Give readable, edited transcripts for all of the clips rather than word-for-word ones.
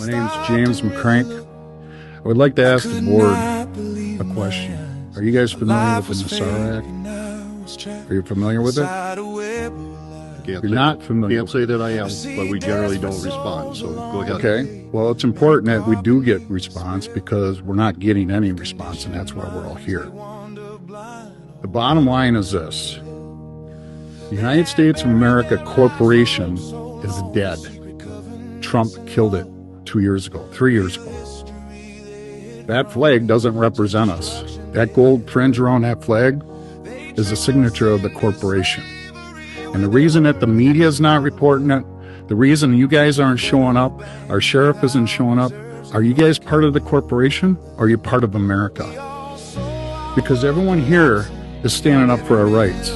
My name's James McCrank. I would like to ask the board a question. Are you guys familiar with the Nassar Act? Are you familiar with it? You're not familiar. Can't say that I am, but we generally don't respond, so go ahead. Okay. Well, it's important that we do get response because we're not getting any response, and that's why we're all here. The bottom line is this. The United States of America Corporation is dead. Trump killed it 3 years ago. That flag doesn't represent us. That gold fringe around that flag is the signature of the corporation. And the reason that the media is not reporting it, the reason you guys aren't showing up, our sheriff isn't showing up, are you guys part of the corporation or are you part of America? Because everyone here is standing up for our rights.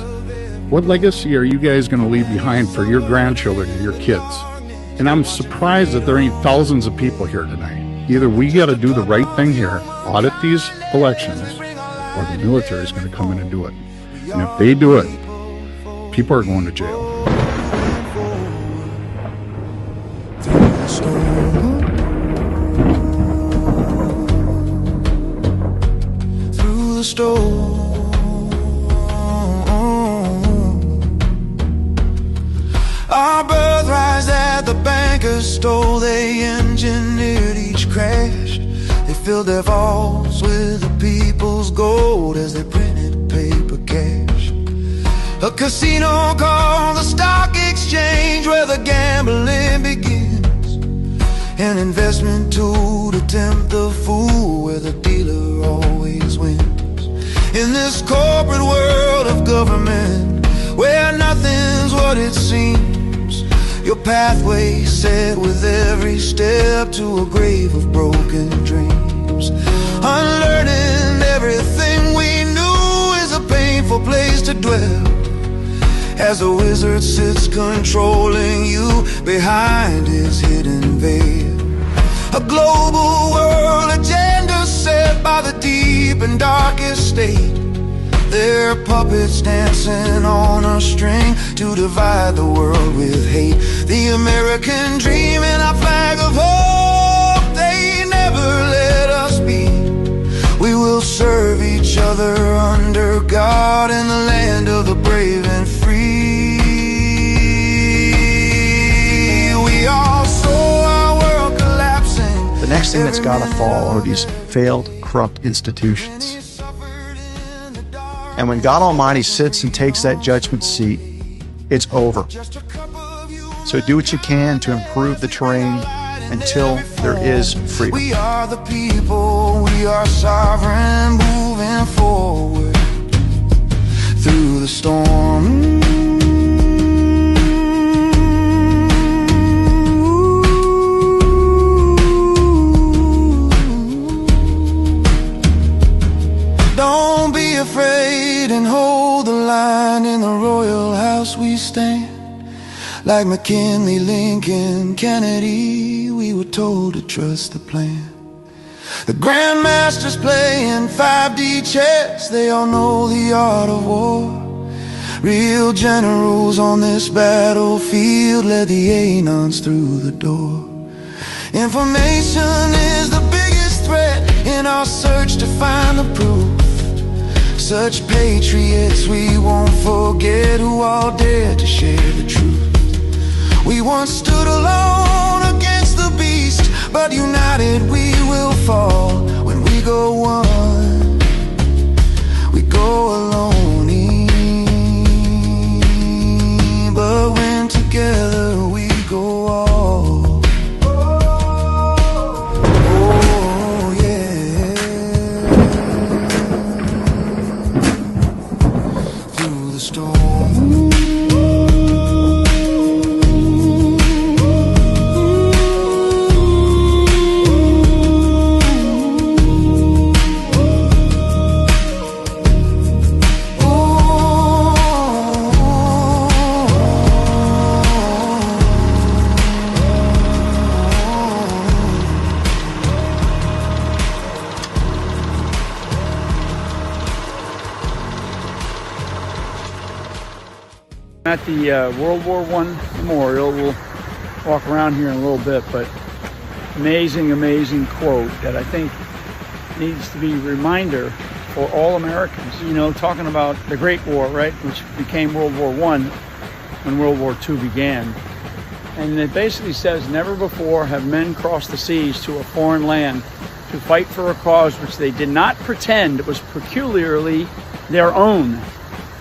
What legacy are you guys going to leave behind for your grandchildren and your kids? And I'm surprised that there ain't thousands of people here tonight. Either we got to do the right thing here, audit these elections, or the military is going to come in and do it. And if they do it, people are going to jail. Through the storm. Our birthrights that the bankers stole, they engineered each crash. They filled their vaults with the people's gold as they printed paper cash. A casino called the stock exchange, where the gambling begins. An investment tool to tempt the fool, where the dealer always wins. In this corporate world of government, where nothing's what it seems, your pathway set with every step to a grave of broken dreams. Unlearning everything we knew is a painful place to dwell, as a wizard sits controlling you behind his hidden veil. A global world agenda set by the deep and darkest state. They're puppets dancing on a string to divide the world with hate. The American dream and our flag of hope, they never let us be. We will serve each other under God in the land of the brave and free. We all saw our world collapsing. The next thing that's got to fall are these failed, corrupt institutions. And when God Almighty sits and takes that judgment seat, it's over. So do what you can to improve the terrain until there is freedom. We are the people, we are sovereign, moving forward through the storm. Don't be afraid and hold the line. In the royal house we stand. Like McKinley, Lincoln, Kennedy, we were told to trust the plan. The grandmasters playing 5D chess, they all know the art of war. Real generals on this battlefield led the Anons through the door. Information is the biggest threat in our search to find the proof. Such patriots we won't forget, who all dared to share the truth. We once stood alone against the beast, but united we will fall. When we go one, we go alone. But when together we go all. Oh yeah. Through the storm. At the World War I Memorial, we'll walk around here in a little bit, but amazing, amazing quote that I think needs to be a reminder for all Americans. You know, talking about the Great War, right, which became World War I when World War II began. And it basically says, never before have men crossed the seas to a foreign land to fight for a cause which they did not pretend was peculiarly their own,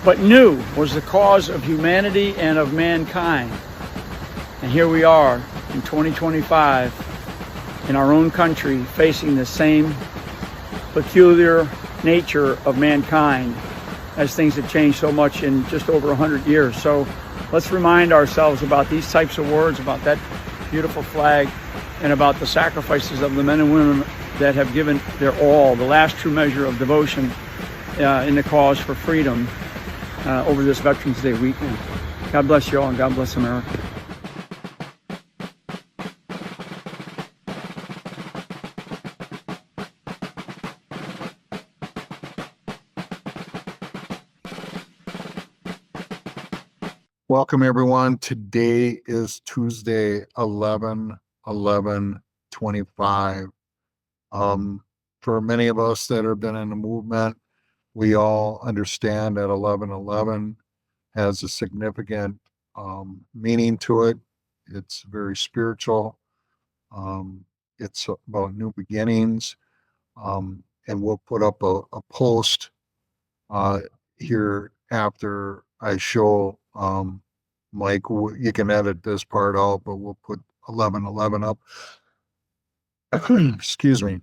but knew was the cause of humanity and of mankind. And here we are in 2025 in our own country facing the same peculiar nature of mankind as things have changed so much in just over 100 years. So let's remind ourselves about these types of words, about that beautiful flag, and about the sacrifices of the men and women that have given their all, the last true measure of devotion in the cause for freedom over this Veterans Day weekend. God bless you all, and God bless America. Welcome, everyone. Today is Tuesday, 11/11/25. For many of us that have been in the movement, we all understand that 11/11 has a significant meaning to it. It's very spiritual. It's about new beginnings. And we'll put up a post here after I show Mike. You can edit this part out, but we'll put 11/11 up. Excuse me.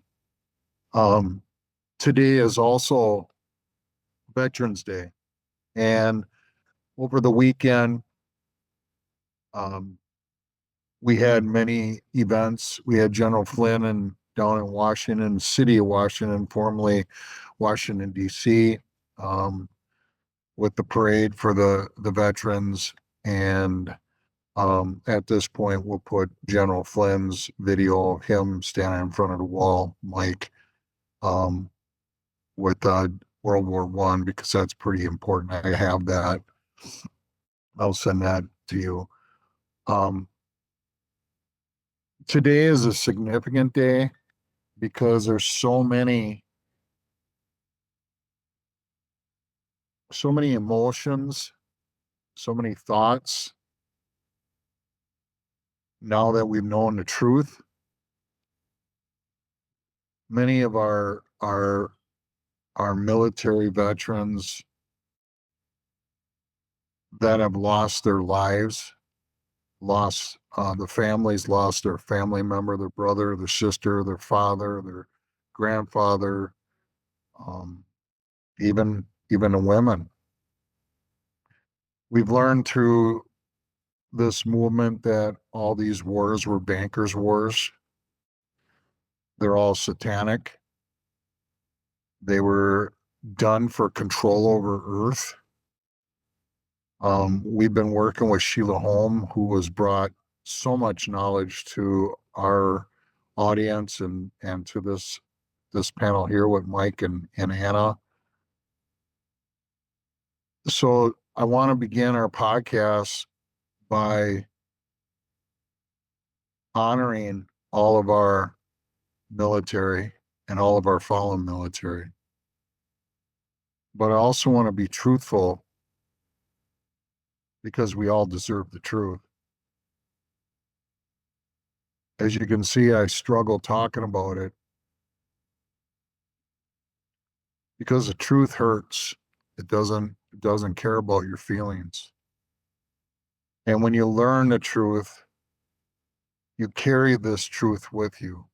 Today is also Veterans Day, and over the weekend, we had many events. We had General Flynn down in Washington, city of Washington, formerly Washington, D.C., with the parade for the veterans. And at this point, we'll put General Flynn's video of him standing in front of the wall, Mike, with World War I, because that's pretty important. I have that. I'll send that to you. Today is a significant day because there's so many emotions, so many thoughts. Now that we've known the truth, many of our military veterans that have lost their lives, the families lost their family member, their brother, their sister, their father, their grandfather, even the women. We've learned through this movement that all these wars were bankers' wars. They're all satanic. They were done for control over Earth. We've been working with Sheila Holm, who has brought so much knowledge to our audience and to this panel here with Mike and Anna. So I want to begin our podcast by honoring all of our military and all of our fallen military. But I also want to be truthful, because we all deserve the truth. As you can see, I struggle talking about it because the truth hurts. It doesn't care about your feelings. And when you learn the truth, you carry this truth with you.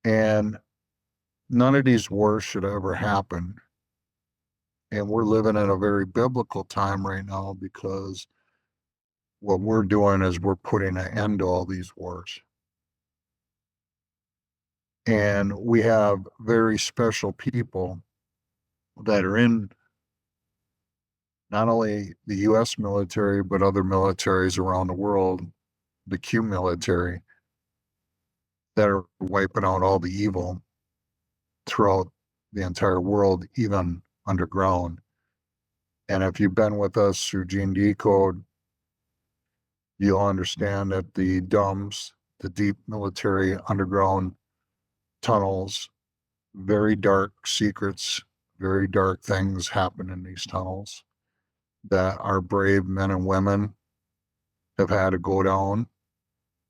And none of these wars should ever happen. And we're living in a very biblical time right now, because what we're doing is we're putting an end to all these wars. And we have very special people that are in not only the U.S. military, but other militaries around the world, the Q military, that are wiping out all the evil throughout the entire world, even underground. And if you've been with us through Gene Decode, you'll understand that the DUMBs, the deep military underground tunnels. Very dark secrets, very dark things happen in these tunnels that our brave men and women have had to go down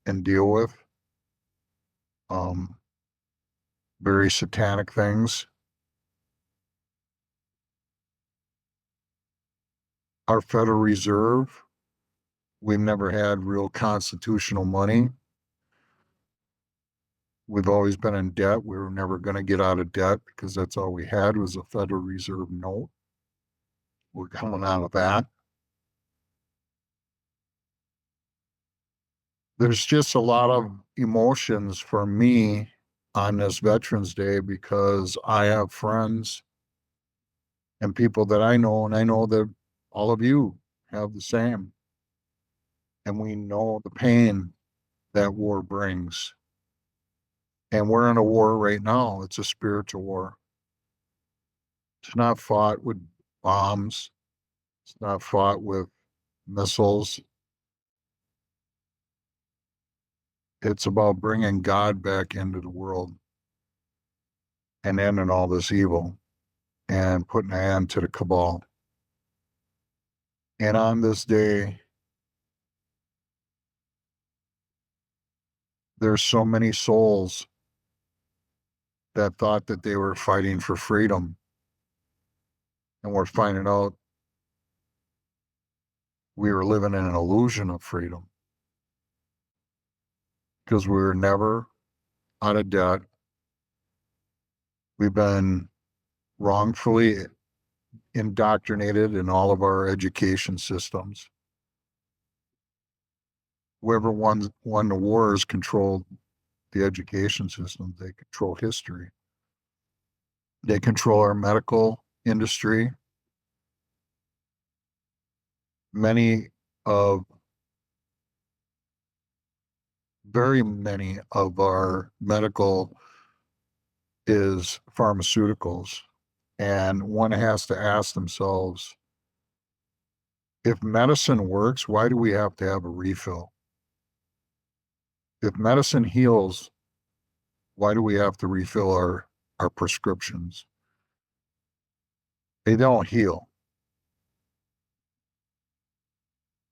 and deal with. Very satanic things. Our Federal Reserve, we've never had real constitutional money. We've always been in debt. We were never going to get out of debt because that's all we had was a Federal Reserve note. We're coming out of that. There's just a lot of emotions for me on this Veterans Day because I have friends and people that I know, and I know that all of you have the same. And we know the pain that war brings. And we're in a war right now. It's a spiritual war. It's not fought with bombs. It's not fought with missiles. It's about bringing God back into the world and ending all this evil and putting an end to the cabal. And on this day, there's so many souls that thought that they were fighting for freedom. And we're finding out we were living in an illusion of freedom. Because we were never out of debt. We've been wrongfully indoctrinated in all of our education systems. Whoever won the wars controlled the education system. They control history. They control our medical industry. Very many of our medical is pharmaceuticals. And one has to ask themselves, if medicine works, why do we have to have a refill? If medicine heals, why do we have to refill our prescriptions? They don't heal.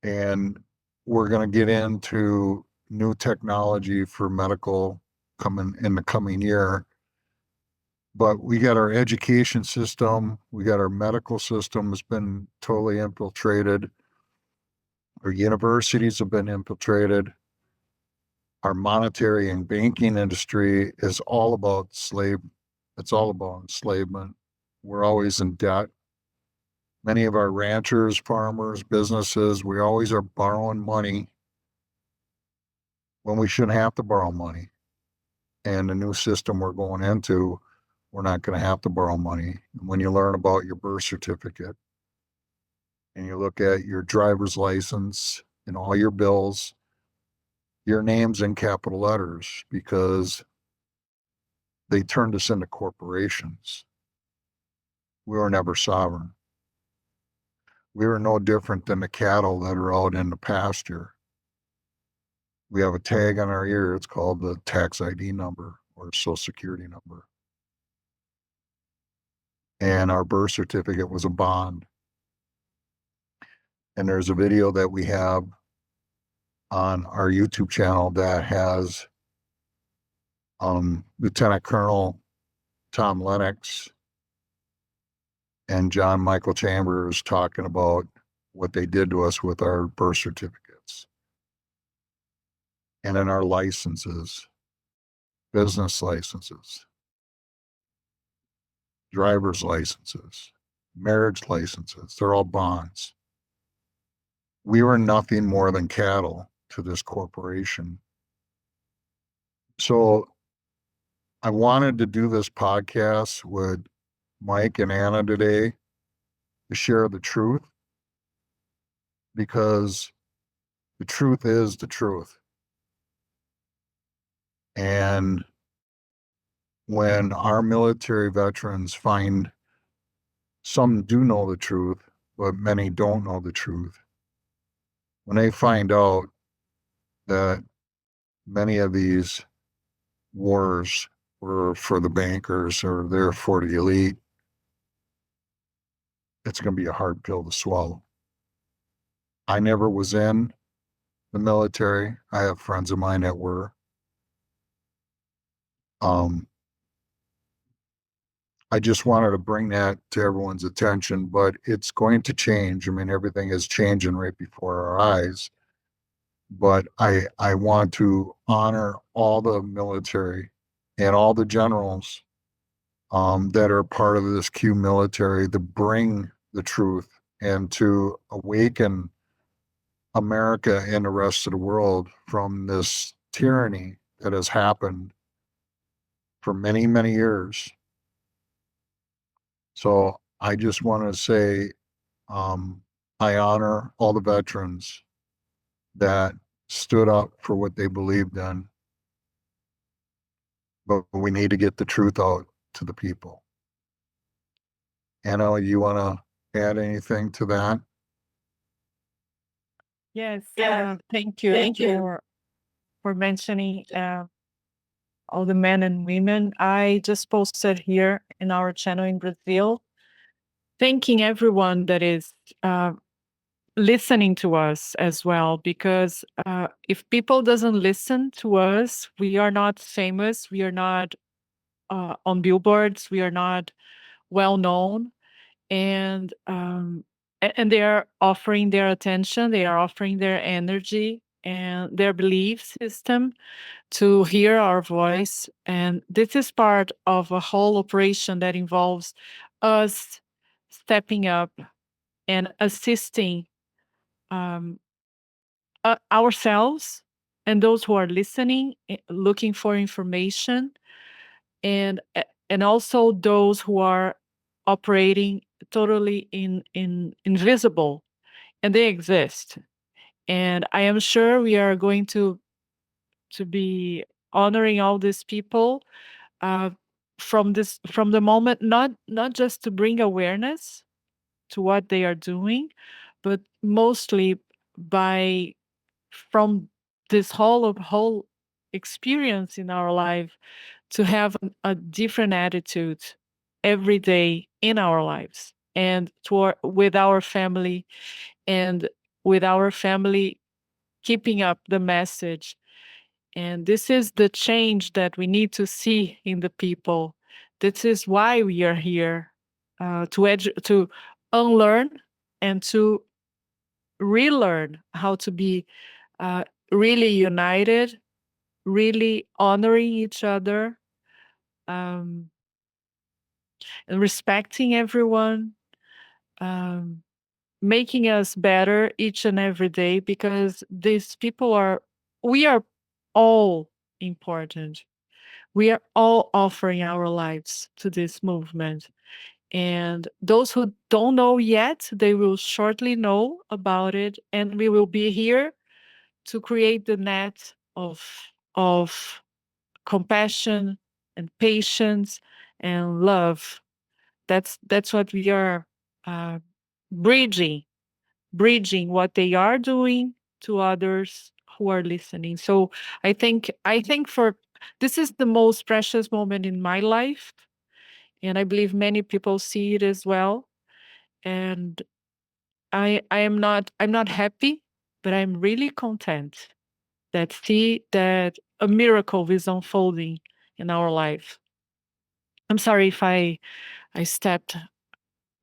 And we're going to get into new technology for medical coming in the coming year. But we got our education system, we got our medical system has been totally infiltrated. Our universities have been infiltrated. Our monetary and banking industry is all about it's all about enslavement. We're always in debt. Many of our ranchers, farmers, businesses, we always are borrowing money when we shouldn't have to borrow money. And the new system we're going into, we're not going to have to borrow money. And when you learn about your birth certificate and you look at your driver's license and all your bills, your name's in capital letters because they turned us into corporations. We were never sovereign. We were no different than the cattle that are out in the pasture. We have a tag on our ear. It's called the tax ID number or social security number. And our birth certificate was a bond. And there's a video that we have on our YouTube channel that has Lieutenant Colonel Tom Lennox and John Michael Chambers talking about what they did to us with our birth certificates and in our licenses, business licenses, driver's licenses, marriage licenses. They're all bonds. We were nothing more than cattle to this corporation. So I wanted to do this podcast with Mike and Anna today to share the truth, because the truth is the truth. And when our military veterans find, some do know the truth, but many don't know the truth. When they find out that many of these wars were for the bankers or they're for the elite, it's going to be a hard pill to swallow. I never was in the military. I have friends of mine that were. I just wanted to bring that to everyone's attention, but it's going to change. I mean, everything is changing right before our eyes. But I want to honor all the military and all the generals that are part of this Q military to bring the truth and to awaken America and the rest of the world from this tyranny that has happened for many, many years. So I just want to say I honor all the veterans that stood up for what they believed in. But we need to get the truth out to the people. Anna, you want to add anything to that? Yes, thank you. Thank you for mentioning all the men and women. I just posted here in our channel in Brazil, thanking everyone that is listening to us as well, because if people doesn't listen to us, we are not famous, we are not on billboards, we are not well known, and they are offering their attention, they are offering their energy and their belief system to hear our voice. And this is part of a whole operation that involves us stepping up and assisting ourselves and those who are listening, looking for information, and also those who are operating totally invisible, and they exist. And I am sure we are going to be honoring all these people from the moment, not just to bring awareness to what they are doing, but mostly by from this whole experience in our life to have a different attitude every day in our lives, and with our family, and with our family keeping up the message. And this is the change that we need to see in the people. This is why we are here, to unlearn and to relearn how to be really united, really honoring each other, and respecting everyone, making us better each and every day, because we are all important. We are all offering our lives to this movement. And those who don't know yet, they will shortly know about it. And we will be here to create the net of compassion and patience and love. That's what we are bridging what they are doing to others who are listening. So I think for this is the most precious moment in my life, and I believe many people see it as well. And I'm not happy, but I'm really content that a miracle is unfolding in our life. I'm sorry if I stepped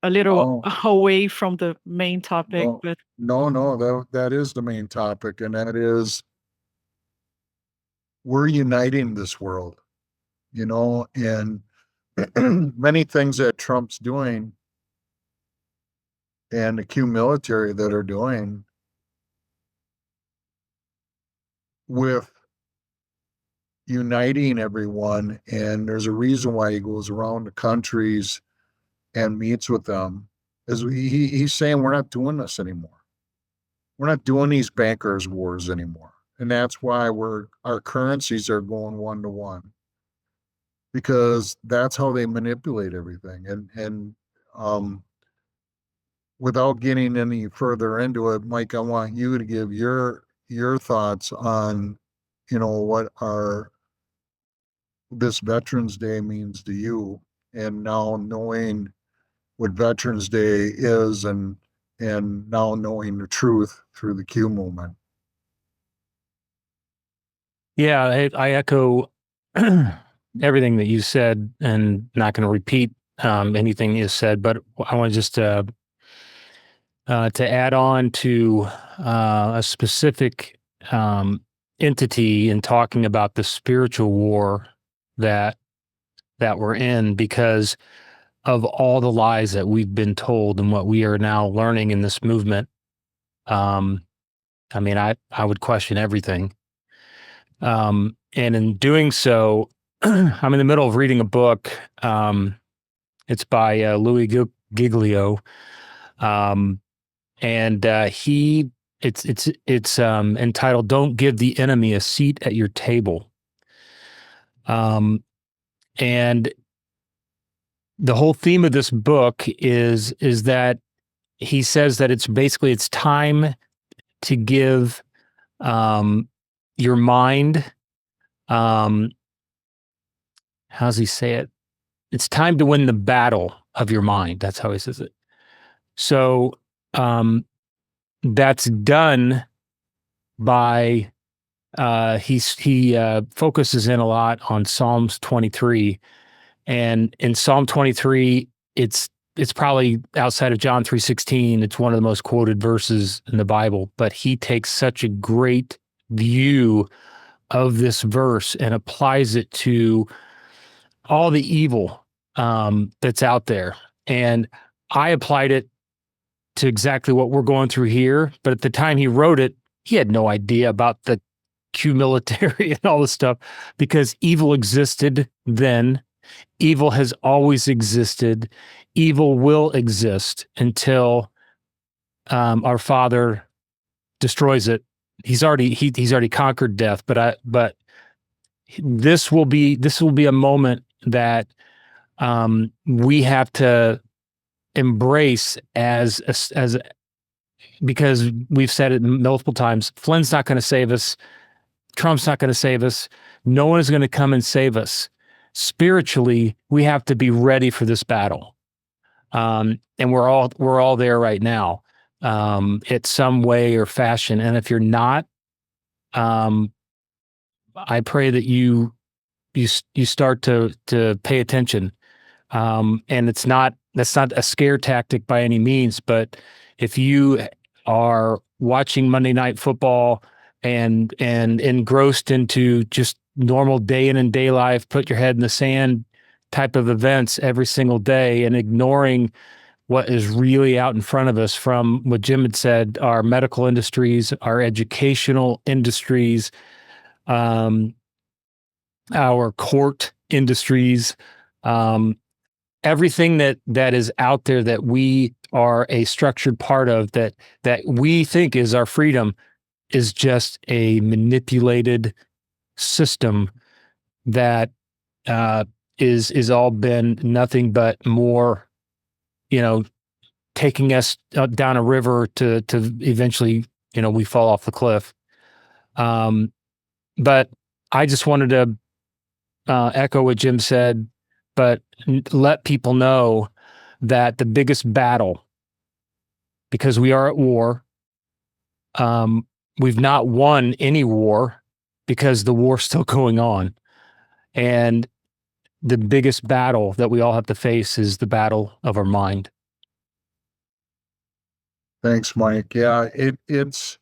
a little away from the main topic, but No, that is the main topic, and that is we're uniting this world, and many things that Trump's doing and the Q military that are doing with uniting everyone. And there's a reason why he goes around the countries and meets with them, is he's saying we're not doing this anymore. We're not doing these bankers wars anymore. And that's why our currencies are going 1-to-1, because that's how they manipulate everything. And without getting any further into it, Mike, I want you to give your thoughts on what this Veterans Day means to you, and now knowing what Veterans Day is, and now knowing the truth through the Q movement. Yeah, I echo everything that you said, and not going to repeat anything you said, but I want just to add on to a specific entity in talking about the spiritual war that we're in, because of all the lies that we've been told and what we are now learning in this movement. I mean, I would question everything. And in doing so, I'm in the middle of reading a book. It's by Louis Giglio. And it's entitled "Don't Give the Enemy a Seat at Your Table." And the whole theme of this book is that he says that it's time to give your mind, how does he say it? It's time to win the battle of your mind. That's how he says it. So that's done by he focuses in a lot on Psalms 23, and in Psalm 23, it's probably outside of John 3:16. It's one of the most quoted verses in the Bible, but he takes such a great view of this verse and applies it to all the evil that's out there. And I applied it to exactly what we're going through here. But at the time he wrote it, he had no idea about the Q military and all this stuff, because evil existed then. Evil has always existed. Evil will exist until our Father destroys it. He's already conquered death, but this will be a moment that we have to embrace as because we've said it multiple times. Flynn's not going to save us. Trump's not going to save us. No one is going to come and save us. Spiritually, we have to be ready for this battle, and we're all there right now, in some way or fashion. And if you're not, I pray that you start to pay attention. And that's not a scare tactic by any means, but if you are watching Monday Night Football and engrossed into just normal day in and day life, put your head in the sand type of events every single day, and ignoring what is really out in front of us, from what Jim had said, our medical industries, our educational industries, our court industries, everything that is out there that we are a structured part of, that we think is our freedom, is just a manipulated system that is all been nothing but more, taking us down a river to eventually, we fall off the cliff. But I just wanted to echo what Jim said, but let people know that the biggest battle, because we are at war, we've not won any war because the war's still going on. And the biggest battle that we all have to face is the battle of our mind. Thanks, Mike. Yeah, it's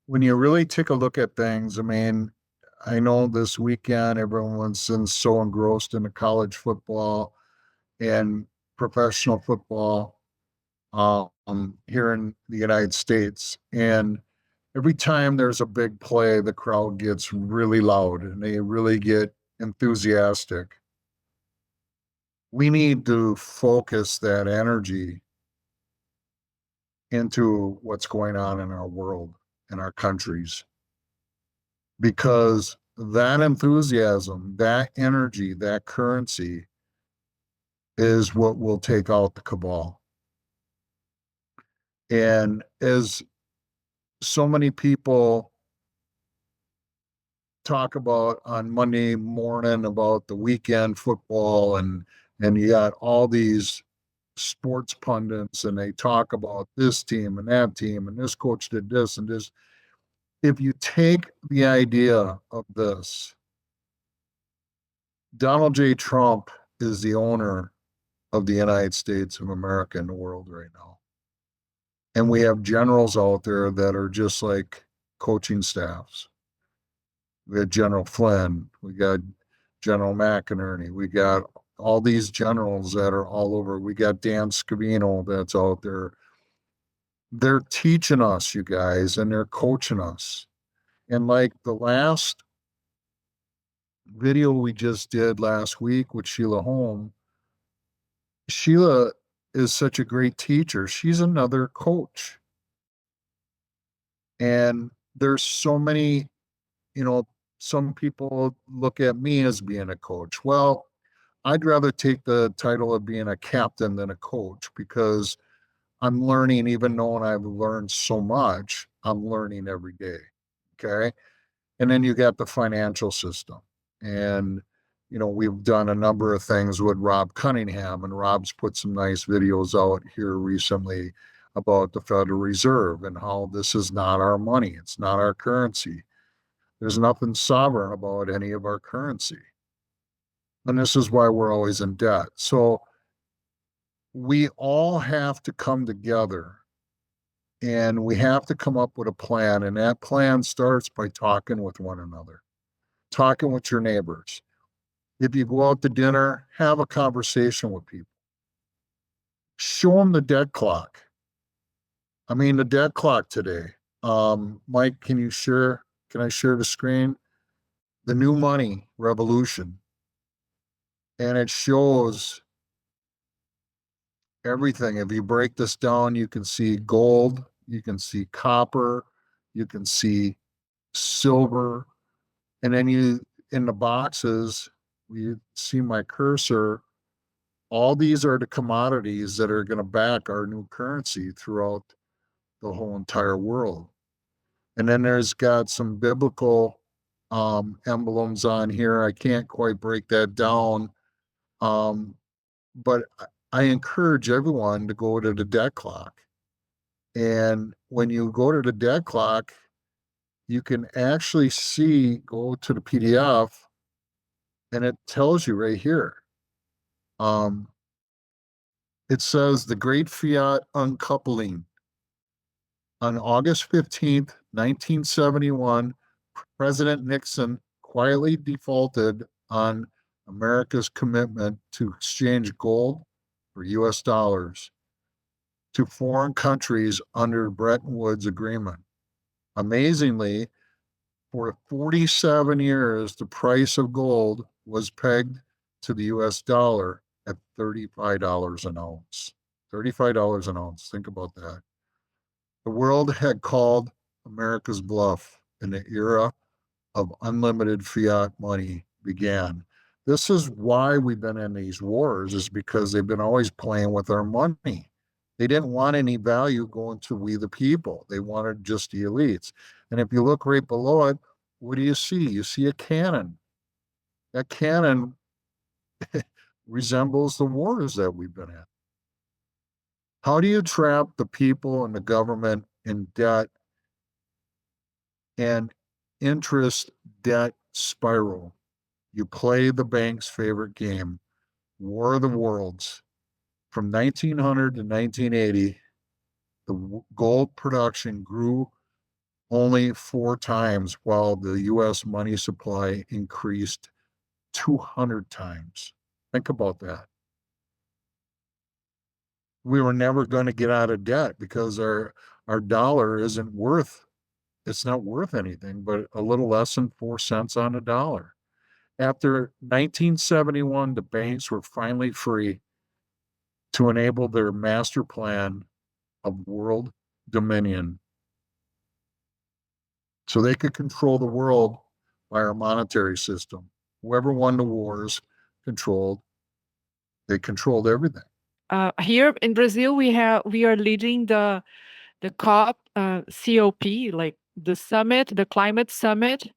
when you really take a look at things. I mean, I know this weekend everyone's been so engrossed in the college football and professional football here in the United States. And every time there's a big play, the crowd gets really loud and they really get enthusiastic. We need to focus that energy into what's going on in our world, in our countries, because that enthusiasm, that energy, that currency is what will take out the cabal. And as so many people talk about on Monday morning about the weekend football, and you got all these sports pundits, and they talk about this team and that team, and this coach did this and this. If you take the idea of this, Donald J. Trump is the owner of the United States of America and the world right now. And we have generals out there that are just like coaching staffs. We got General Flynn, we got General McInerney, we got all these generals that are all over. We got Dan Scavino that's out there. They're teaching us, you guys, and they're coaching us. And like the last video we just did last week with Sheila Holm, Sheila is such a great teacher. She's another coach. And there's so many, some people look at me as being a coach. Well, I'd rather take the title of being a captain than a coach, because I'm learning, even though I've learned so much, I'm learning every day. Okay. And then you got the financial system. And, we've done a number of things with Rob Cunningham, and Rob's put some nice videos out here recently about the Federal Reserve and how this is not our money. It's not our currency. There's nothing sovereign about any of our currency. And this is why we're always in debt. So we all have to come together, and we have to come up with a plan. And that plan starts by talking with one another, talking with your neighbors. If you go out to dinner, have a conversation with people. Show them the debt clock. I mean, the debt clock today. Mike, can I share the screen? The new money revolution. And it shows everything. If you break this down, you can see gold, you can see copper, you can see silver. And then in the boxes, you see my cursor. All these are the commodities that are going to back our new currency throughout the whole entire world. And then there's got some biblical emblems on here. I can't quite break that down. But I encourage everyone to go to the debt clock. And when you go to the debt clock, you can actually go to the PDF, and it tells you right here. It says the Great Fiat Uncoupling. On August 15th, 1971, President Nixon quietly defaulted on America's commitment to exchange gold for US dollars to foreign countries under Bretton Woods Agreement. Amazingly, for 47 years, the price of gold was pegged to the US dollar at $35 an ounce. $35 an ounce. Think about that. The world had called America's bluff, and the era of unlimited fiat money began. This is why we've been in these wars, is because they've been always playing with our money. They didn't want any value going to we the people. They wanted just the elites. And if you look right below it, what do you see? You see a cannon. That cannon resembles the wars that we've been in. How do you trap the people and the government in debt and interest debt spiral? You play the bank's favorite game, War of the Worlds. From 1900 to 1980, the gold production grew only 4 times, while the U.S. money supply increased 200 times. Think about that. We were never going to get out of debt because our dollar it's not worth anything but a little less than 4 cents on a dollar. After 1971, the banks were finally free to enable their master plan of world dominion. So they could control the world by our monetary system. Whoever won the wars they controlled everything. Here in Brazil, we are leading the COP, COP, like the summit, the climate summit.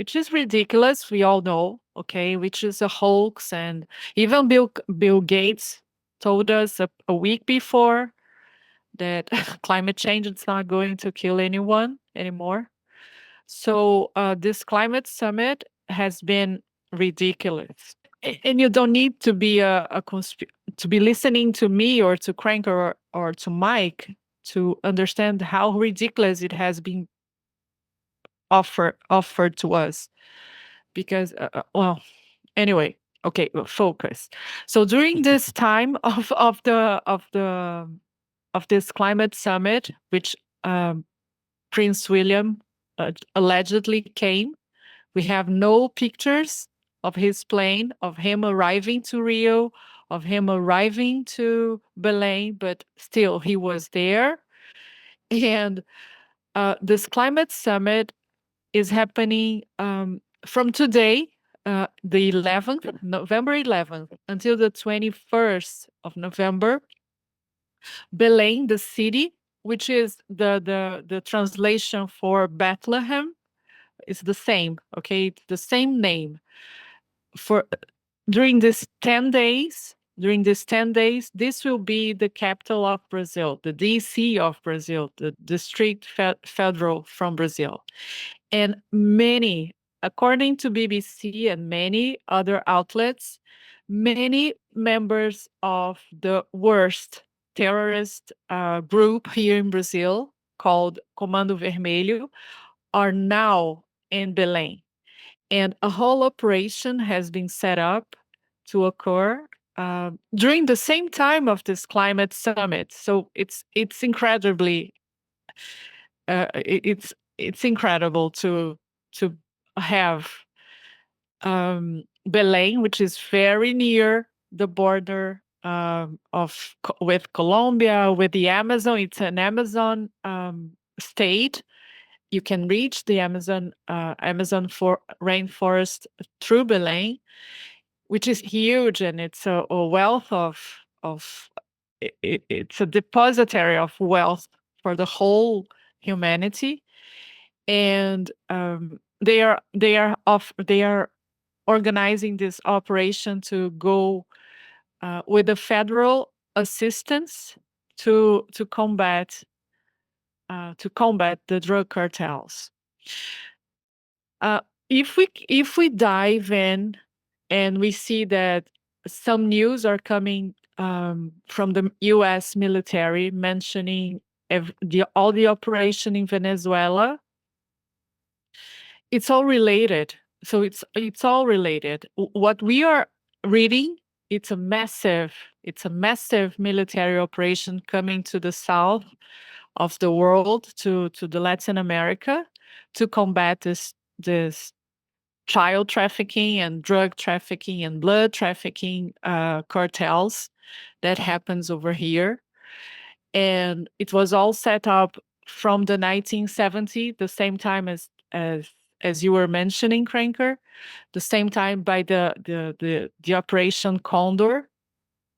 which is ridiculous. We all know, okay, which is a hoax. And even Bill Gates told us a week before that climate change is not going to kill anyone anymore. So this climate summit has been ridiculous. And you don't need to be to be listening to me or to Crank or to Mike to understand how ridiculous it has been offered to us. Because well, anyway, okay, well, focus. So during this time of this climate summit, which Prince William allegedly came, we have no pictures of his plane, of him arriving to Rio, of him arriving to Belém, but still he was there. And this climate summit is happening from today, the 11th, November 11th, until the 21st of November. Belém, the city, which is the translation for Bethlehem, is the same. Okay, it's the same name. For during these 10 days, this will be the capital of Brazil, the DC of Brazil, the District Federal from Brazil. And many, according to BBC and many other outlets, many members of the worst terrorist group here in Brazil called Comando Vermelho are now in Belém. And a whole operation has been set up to occur during the same time of this climate summit. So it's incredibly it's incredible to have Belém, which is very near the border with Colombia, with the Amazon. It's an Amazon state. You can reach the Amazon rainforest through Belém, which is huge, and it's a wealth it's a depository of wealth for the whole humanity. And they are organizing this operation to go with the federal assistance to combat the drug cartels. If we dive in and we see that some news are coming from the U.S. military mentioning all the operation in Venezuela, it's all related. So it's all related. What we are reading, it's a massive military operation coming to the south of the world, to the Latin America, to combat this child trafficking and drug trafficking and blood trafficking cartels that happens over here. And it was all set up from the 1970s, the same time as you were mentioning, Cranker, the same time by the Operation Condor.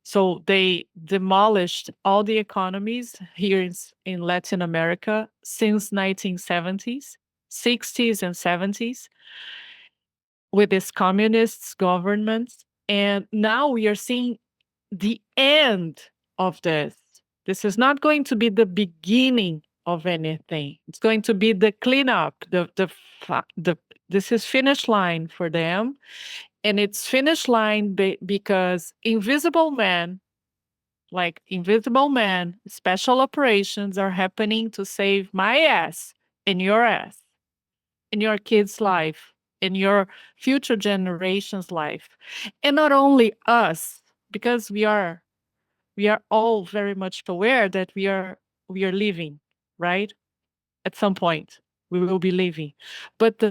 So they demolished all the economies here in Latin America since 1970s, 60s and 70s with this communist government. And now we are seeing the end of this. This is not going to be the beginning of anything. It's going to be the cleanup. This is finish line for them. And it's finish line because Invisible Man, special operations are happening to save my ass and your ass, in your kid's life, in your future generation's life. And not only us, because we are all very much aware that we are leaving, right? At some point we will be leaving. But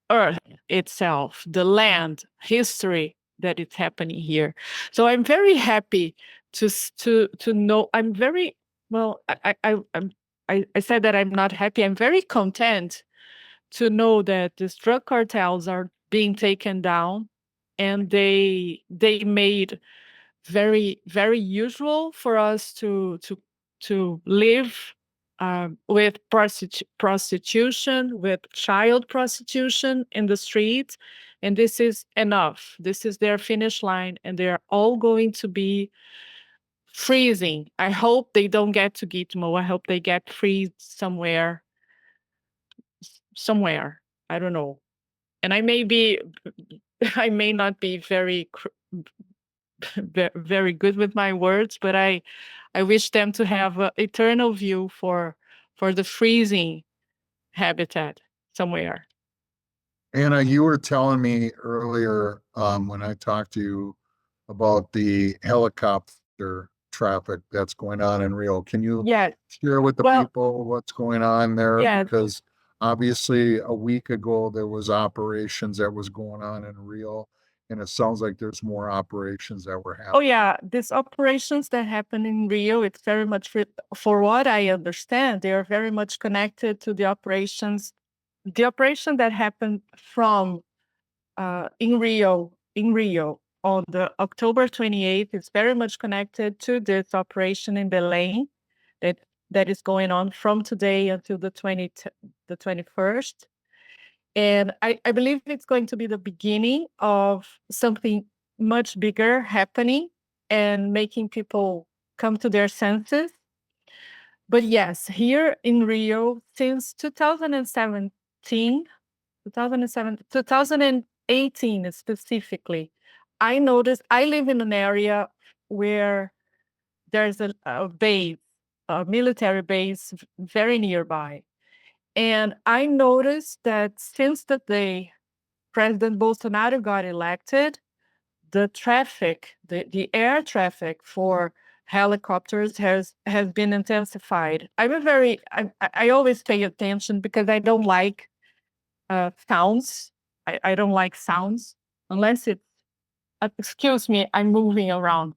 Earth itself, the land, history that is happening here. So I'm very happy to know. I'm very well. I said that I'm not happy. I'm very content to know that these drug cartels are being taken down, and they made very, very usual for us to live with prostitution, with child prostitution in the streets. And this is enough. This is their finish line, and they're all going to be freezing. I hope they don't get to Gitmo. I hope they get freed somewhere. I don't know. And I may not be very good with my words, but I wish them to have an eternal view for the freezing habitat somewhere. Anna, you were telling me earlier when I talked to you about the helicopter traffic that's going on in Rio. Can you Yeah, share with the well, people what's going on there? yeah. Because obviously a week ago there was operations that was going on in Rio, and it sounds like there's more operations that were Oh happening. yeah, these operations that happen in Rio, it's very much for what I understand, they are very much connected to the operations. The operation that happened from in Rio on the October 28th is very much connected to this operation in Belém that is going on from today until the 21st. And I believe it's going to be the beginning of something much bigger happening and making people come to their senses. But yes, here in Rio, since 2018 specifically, I noticed I live in an area where there's a base, a military base very nearby. And I noticed that since the day President Bolsonaro got elected, the traffic, the air traffic for helicopters has been intensified. I always pay attention because I don't like sounds. I don't like sounds unless it's, excuse me, I'm moving around.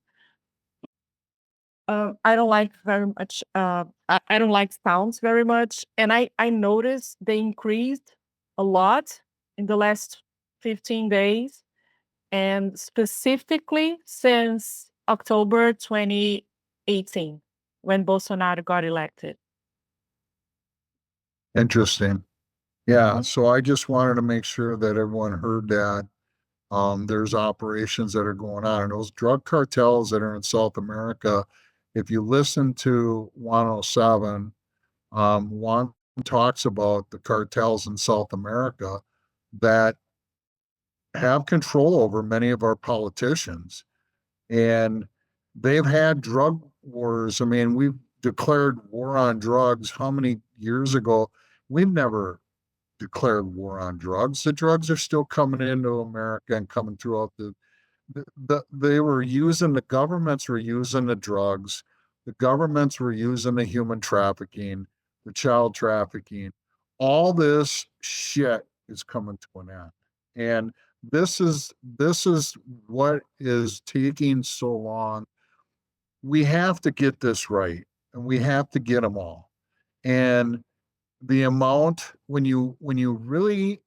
I don't like very much, I don't like sounds very much. And I noticed they increased a lot in the last 15 days. And specifically since October 2018, when Bolsonaro got elected. Interesting. Yeah. So I just wanted to make sure that everyone heard that. There's operations that are going on, and those drug cartels that are in South America. If you listen to 107, one talks about the cartels in South America that have control over many of our politicians, and they've had drug wars. I mean, we've declared war on drugs how many years ago? We've never declared war on drugs. The drugs are still coming into America and coming throughout the governments were using the drugs. The governments were using the human trafficking, the child trafficking. All this shit is coming to an end. And this is what is taking so long. We have to get this right, and we have to get them all. And the amount, when you really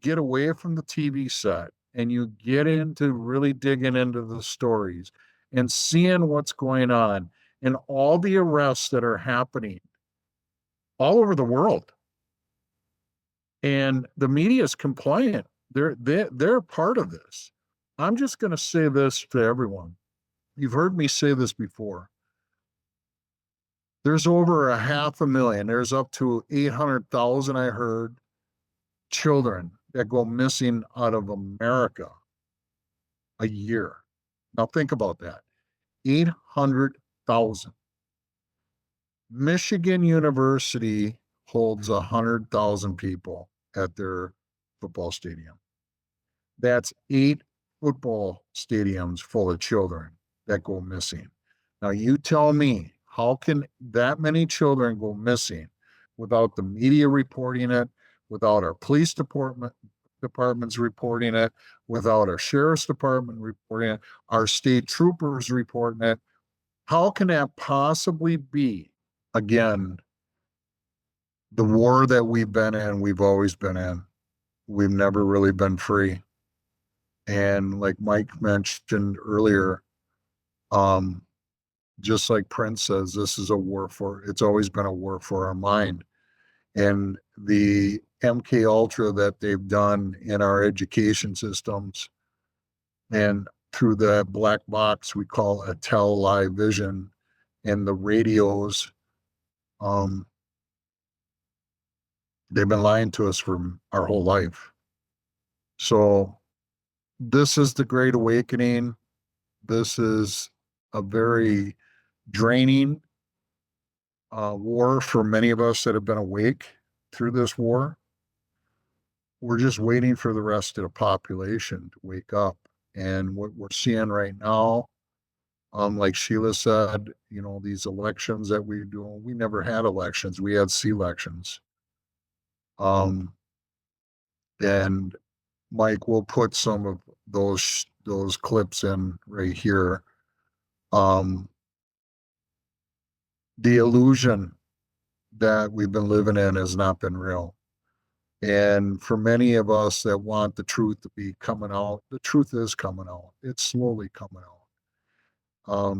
get away from the TV set and you get into really digging into the stories and seeing what's going on and all the arrests that are happening all over the world, and the media is compliant. They're part of this. I'm just going to say this to everyone. You've heard me say this before. There's over 500,000. There's up to 800,000, I heard, children that go missing out of America a year. Now think about that. 800,000. Michigan University holds 100,000 people at their football stadium. That's 8 football stadiums full of children that go missing. Now you tell me, how can that many children go missing without the media reporting it, without our police departments reporting it, without our sheriff's department reporting it, our state troopers reporting it? How can that possibly be? Again, the war that we've been in, we've always been in. We've never really been free. And like Mike mentioned earlier, just like Prince says, this is a war for, it's always been a war for our mind. And the MK Ultra that they've done in our education systems and through the black box we call a Tel Live Vision and the radios, they've been lying to us for our whole life. So this is the Great Awakening. This is a very draining war for many of us that have been awake through this war. We're just waiting for the rest of the population to wake up. And what we're seeing right now, like Sheila said, you know, these elections that we do, we never had elections. We had C-elections. And Mike, we'll put some of those clips in right here. The illusion that we've been living in has not been real. And for many of us that want the truth to be coming out, the truth is coming out. It's slowly coming out.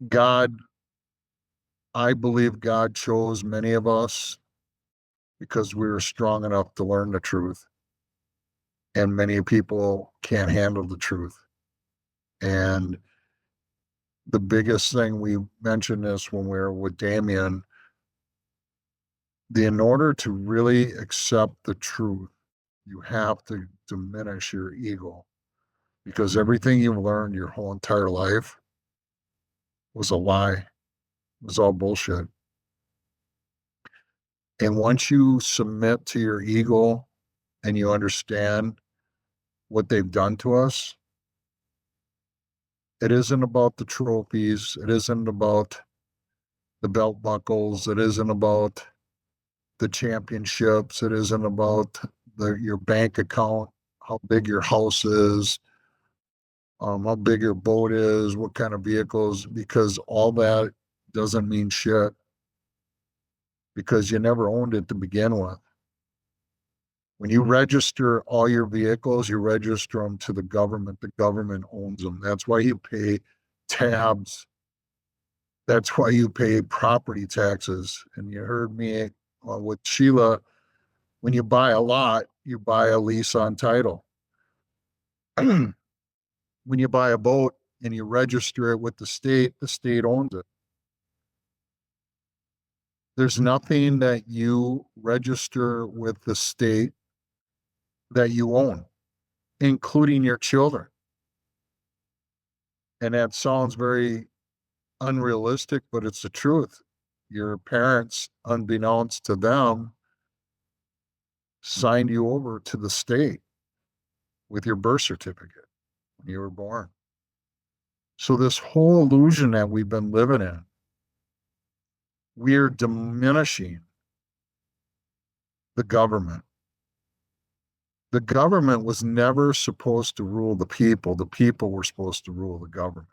God, I believe God chose many of us because we were strong enough to learn the truth. And many people can't handle the truth. And the biggest thing, we mentioned this when we were with Damien, in order to really accept the truth, you have to diminish your ego, because everything you've learned your whole entire life was a lie. It was all bullshit. And once you submit to your ego and you understand what they've done to us, it isn't about the trophies. It isn't about the belt buckles. It isn't about the championships. It isn't about your bank account, how big your house is, how big your boat is, what kind of vehicles, because all that doesn't mean shit, because you never owned it to begin with. When you register all your vehicles, you register them to the government. The government owns them. That's why you pay tabs. That's why you pay property taxes. And you heard me with Sheila, when you buy a lot, you buy a lease on title. When you buy a boat and you register it with the state owns it. There's nothing that you register with the state that you own, including your children. And that sounds very unrealistic, but it's the truth. Your parents, unbeknownst to them, signed you over to the state with your birth certificate when you were born. So this whole illusion that we've been living in, we're diminishing the government. The government was never supposed to rule the people. The people were supposed to rule the government.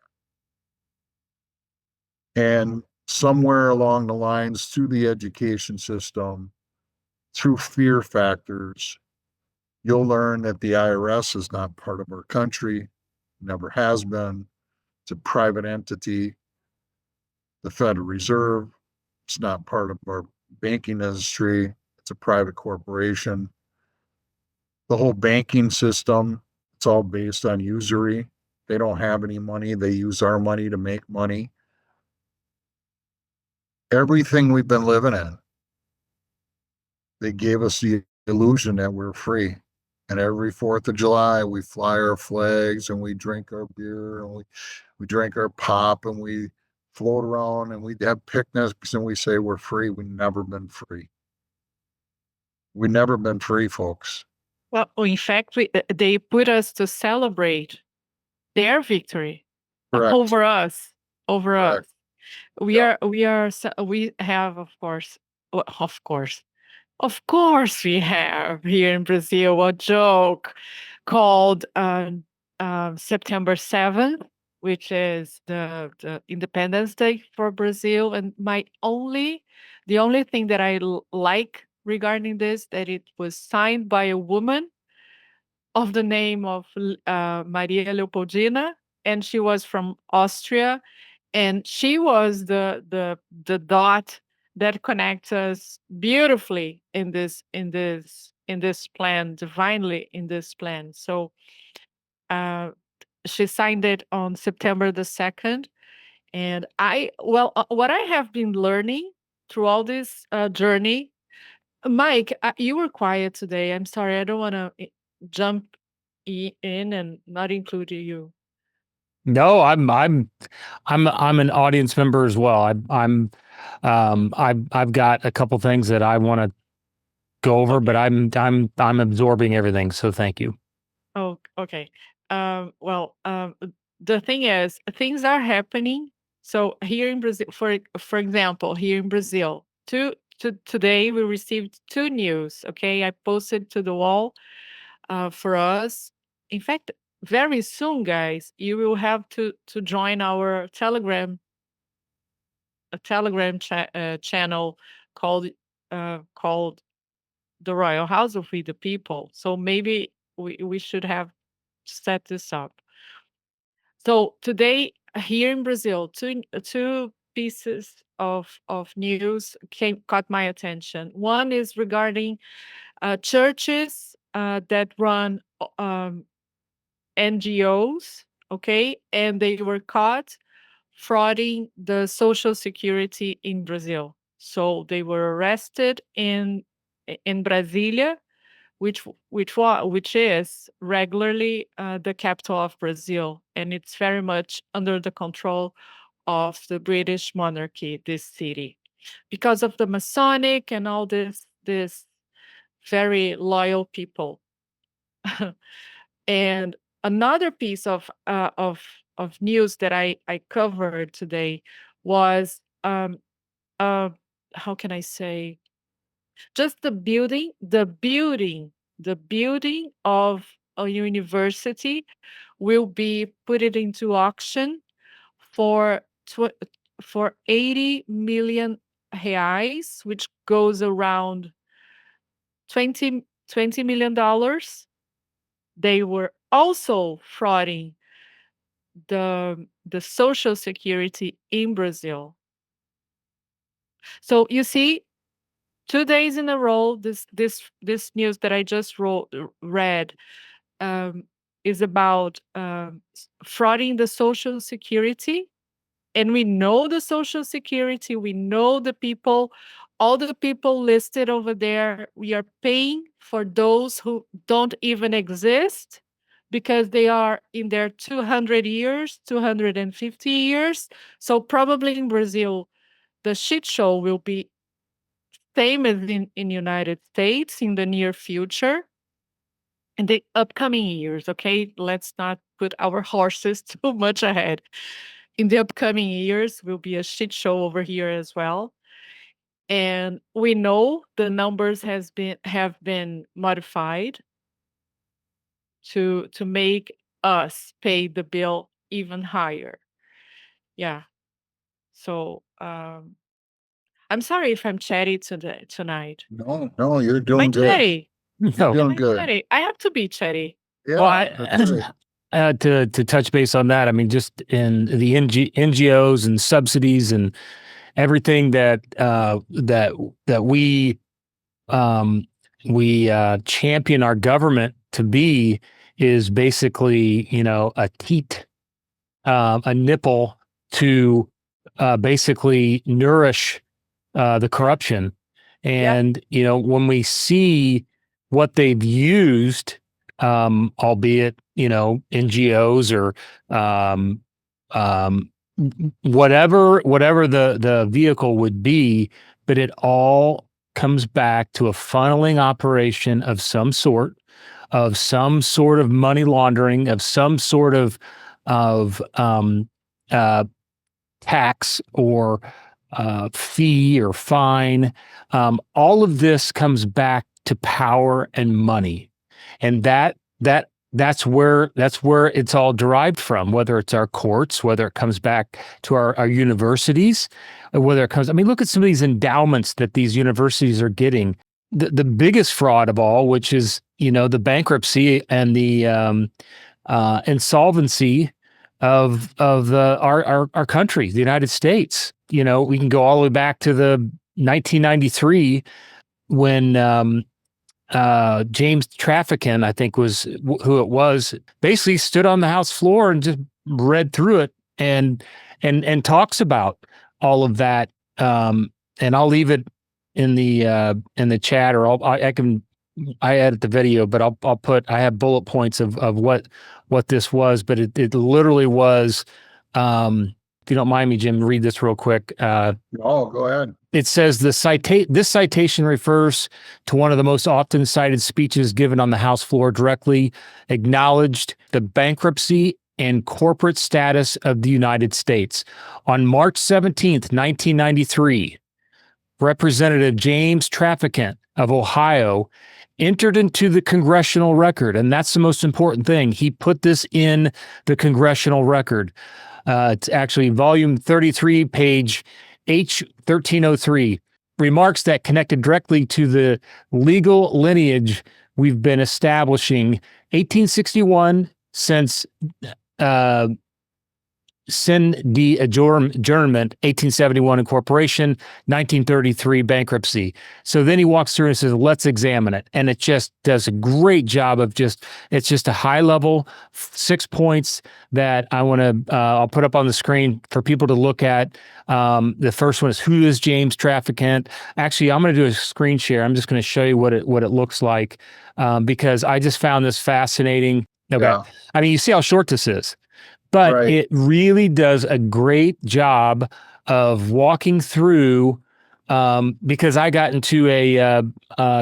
And somewhere along the lines, through the education system, through fear factors, you'll learn that the IRS is not part of our country, never has been. It's a private entity. The Federal Reserve, it's not part of our banking industry. It's a private corporation. The whole banking system, it's all based on usury. They don't have any money. They use our money to make money. Everything we've been living in, they gave us the illusion that we're free. And every 4th of July, we fly our flags and we drink our beer and we drink our pop and we float around and we have picnics and we say we're free. We've never been free. We've never been free, folks. Well, in fact, they put us to celebrate their victory Correct. over us. Correct. We have, of course, we have here in Brazil a joke called September 7th, which is the Independence Day for Brazil. And the only thing that I like regarding this, that it was signed by a woman of the name of Maria Leopoldina, and she was from Austria, and she was the dot that connects us beautifully in this plan, divinely in this plan. So she signed it on September the 2nd. And what I have been learning through all this journey, Mike, you were quiet today. I'm sorry. I don't want to jump in and not include you. No, I'm an audience member as well. I've got a couple things that I want to go over, but I'm absorbing everything. So thank you. Oh, okay. The thing is, things are happening. So here in Brazil, for example, here in Brazil, today we received two news. Okay, I posted to the wall for us. In fact, very soon, guys, you will have to join our Telegram channel called the Royal House of We the People. So maybe we should have set this up. So today here in Brazil, two pieces of news caught my attention. One is regarding churches that run NGOs, okay, and they were caught frauding the Social Security in Brazil. So they were arrested in Brasilia, which is regularly the capital of Brazil, and it's very much under the control of the British monarchy, this city, because of the Masonic and all this very loyal people. And another piece of news that I covered today was how can I say, just the building of a university will be put it into auction for 80 million reais, which goes around $20 million. They were also frauding the Social Security in Brazil. So you see, 2 days in a row, this news that I just read is about frauding the Social Security. And we know the Social Security, we know the people, all the people listed over there. We are paying for those who don't even exist because they are in their 200 years, 250 years. So probably in Brazil, the shit show will be same as in United States in the near future. In the upcoming years, okay? Let's not put our horses too much ahead. In the upcoming years will be a shit show over here as well. And we know the numbers have been modified to make us pay the bill even higher. Yeah. So I'm sorry if I'm chatty tonight. No, you're Am I doing good. chatty? You're No. doing Am I good. chatty? I have to be chatty. Yeah, Well, that's right. to touch base on that, I mean, just in the NGOs and subsidies and everything that we champion our government to be is basically, a teat, a nipple to basically nourish the corruption. And, when we see what they've used, albeit, NGOs or whatever the vehicle would be, but it all comes back to a funneling operation of some sort of money laundering, of some sort of tax or fee or fine. All of this comes back to power and money, and that's where it's all derived from. Whether it's our courts, whether it comes back to our universities, whether it comes. I mean, look at some of these endowments that these universities are getting. The biggest fraud of all, which is the bankruptcy and the insolvency our country, the United States. You know, we can go all the way back to the 1993 when James Traficant, I think was who it was, basically stood on the House floor and just read through it and talks about all of that. And I'll leave it in the chat, or I edit the video, but I have bullet points of what this was, but it literally was, if you don't mind me, Jim, read this real quick. Oh, go ahead. It says this citation refers to one of the most often cited speeches given on the House floor, directly acknowledged the bankruptcy and corporate status of the United States. On March 17th, 1993, Representative James Traficant of Ohio entered into the congressional record, and that's the most important thing. He put this in the congressional record. It's actually volume 33, page H1303, remarks that connected directly to the legal lineage we've been establishing 1861 since sin de adjournment, 1871 incorporation, 1933 bankruptcy. So then he walks through and says, let's examine it. And it just does a great job of it's just a high level 6 points that I want to, I'll put up on the screen for people to look at. The first one is, who is James Traficant? Actually, I'm going to do a screen share. I'm just going to show you what it looks like, because I just found this fascinating. Okay. Yeah. I mean, you see how short this is. But right. It really does a great job of walking through, because I got into a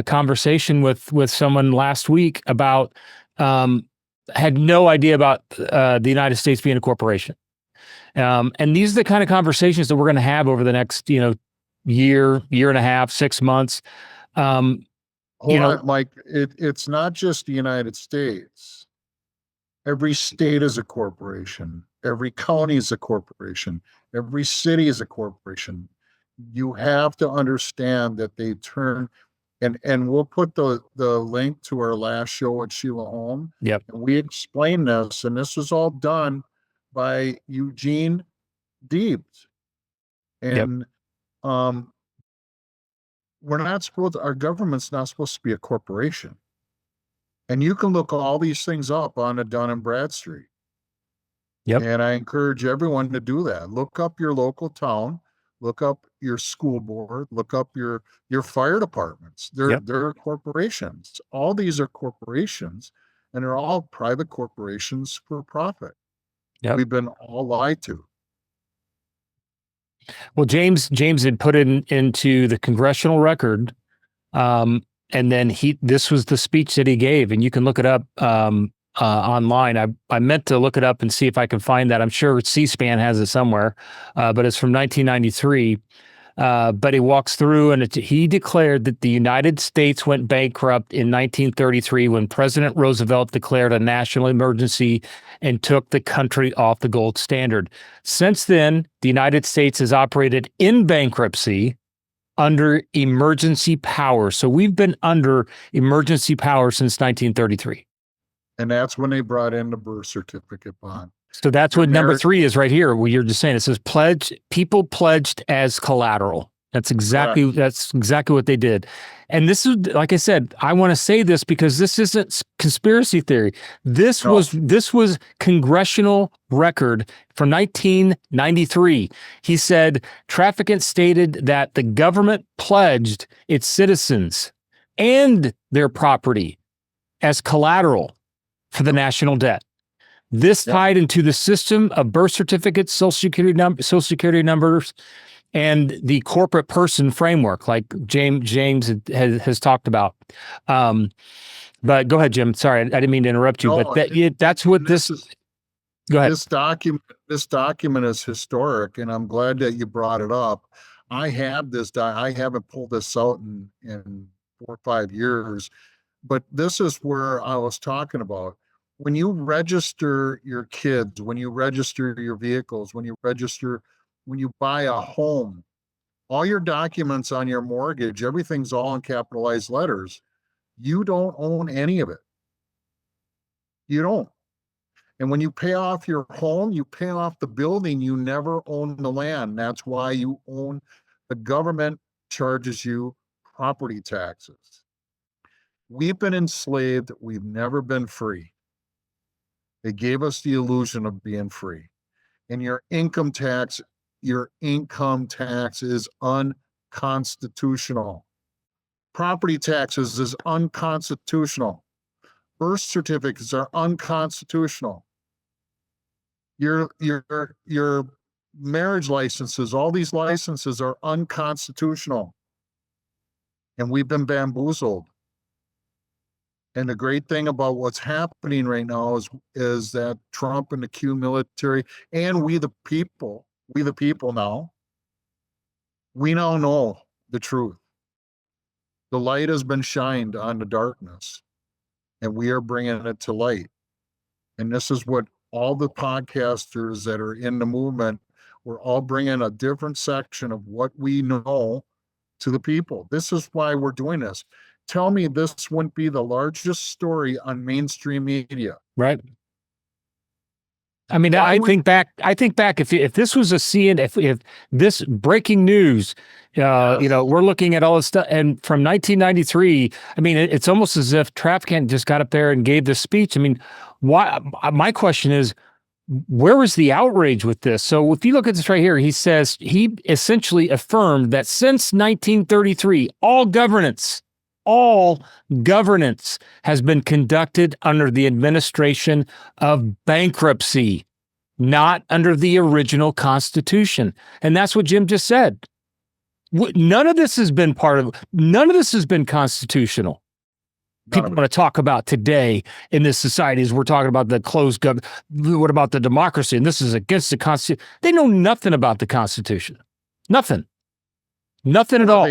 conversation with someone last week about, had no idea about the United States being a corporation. And these are the kind of conversations that we're going to have over the next, year and a half, 6 months. Hold on, Mike, it's not just the United States. Every state is a corporation. Every county is a corporation. Every city is a corporation. You have to understand that they turn, and we'll put the link to our last show with Sheila Holm. Yep. And we explained this, and this was all done by Eugene Debs. And yep. Our government's not supposed to be a corporation. And you can look all these things up on a Dun & Bradstreet. Yep. And I encourage everyone to do that. Look up your local town, look up your school board, look up your fire departments. They're corporations. All these are corporations, and they're all private corporations for profit. Yep. We've been all lied to. Well, James had put it into the congressional record, and then this was the speech that he gave, and you can look it up online. I meant to look it up and see if I can find that. I'm sure C-SPAN has it somewhere, but it's from 1993. But he walks through, and he declared that the United States went bankrupt in 1933 when President Roosevelt declared a national emergency and took the country off the gold standard. Since then, the United States has operated in bankruptcy under emergency power. So we've been under emergency power since 1933. And that's when they brought in the birth certificate bond. So that's what number 3 is right here. Where you're just saying, it says people pledged as collateral. That's exactly what they did. And this is, like I said, I want to say this because this isn't conspiracy theory. This was congressional record from 1993. He said Traficant stated that the government pledged its citizens and their property as collateral for the national debt. This tied into the system of birth certificates, social security numbers, and the corporate person framework, like James has talked about. But go ahead, Jim. Sorry, I didn't mean to interrupt you. No, but that's what this is. Go ahead. This document is historic, and I'm glad that you brought it up. I have this. I haven't pulled this out in 4 or 5 years, but this is where I was talking about. When you register your kids, when you register your vehicles, when you buy a home, all your documents on your mortgage, everything's all in capitalized letters. You don't own any of it. You don't. And when you pay off your home, you pay off the building, you never own the land. That's why you own, the government charges you property taxes. We've been enslaved, we've never been free. They gave us the illusion of being free. And your income tax is unconstitutional. Property taxes is unconstitutional. Birth certificates are unconstitutional. Your marriage licenses, all these licenses are unconstitutional. And we've been bamboozled. And the great thing about what's happening right now is that Trump and the Q military and we the people now, we now know the truth. The light has been shined on the darkness, and we are bringing it to light. And this is what all the podcasters that are in the movement, we're all bringing a different section of what we know to the people. This is why we're doing this. Tell me this wouldn't be the largest story on mainstream media. Right. I mean, I think back if this was a CNN, if this breaking news, we're looking at all this stuff, and from 1993, I mean, it's almost as if Traficant just got up there and gave this speech. I mean, why? My question is, where was the outrage with this? So if you look at this right here, he says he essentially affirmed that since 1933, all governance has been conducted under the administration of bankruptcy, not under the original Constitution. And that's what Jim just said. None of this has been constitutional. People want to talk about today in this society is we're talking about the closed government. What about the democracy? And this is against the Constitution. They know nothing about the Constitution. Nothing at all.